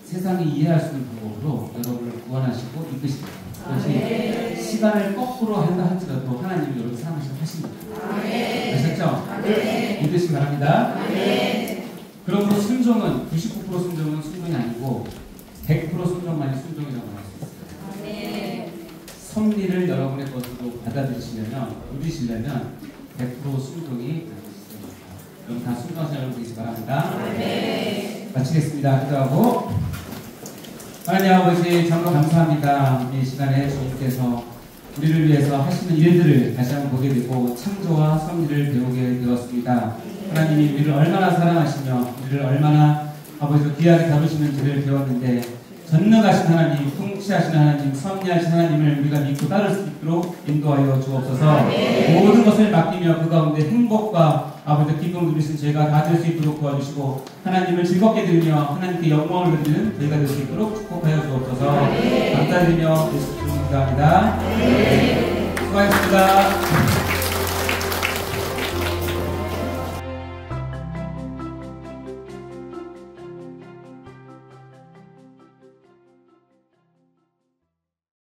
세상이 이해할 수 있는 방법으로 여러분을 구원하시고 이끄십니다. 그것이 시간을 거꾸로 한다 할지라도 하나님이 여러분 사랑하시고 하십니다. 아셨죠? 믿으시기 바랍니다. 그러므로 순종은 99% 순종은 순종이 아니고 100% 순종만이 순종이라고 할 수 있어요. 섭리를 여러분의 것으로 받아들이시려면, 누리시려면 100% 순종이 반드시 됩니다. 여러분 다 순종하시는 여러분 되시기 바랍니다. 마치겠습니다. 기도하고. 하나님 아버지, 정말 감사합니다. 이 시간에 주님께서 우리를 위해서 하시는 일들을 다시 한번 보게 되고 창조와 섭리를 배우게 되었습니다. 하나님이 우리를 얼마나 사랑하시며 우리를 얼마나 아버지로 귀하게 다루시는지를 배웠는데, 전능하신 하나님, 통치하신 하나님, 섭리하신 하나님을 우리가 믿고 따를 수 있도록 인도하여 주옵소서. 모든 것을 맡기며 그 가운데 행복과 아버지 기쁨을 누리신 저희가 다 될 수 있도록 도와주시고, 하나님을 즐겁게 드리며 하나님께 영광을 드리는 저희가 될 수 있도록 축복하여 주옵소서. 감사드리며 예수 그리스도 감사합니다. 수고하셨습니다.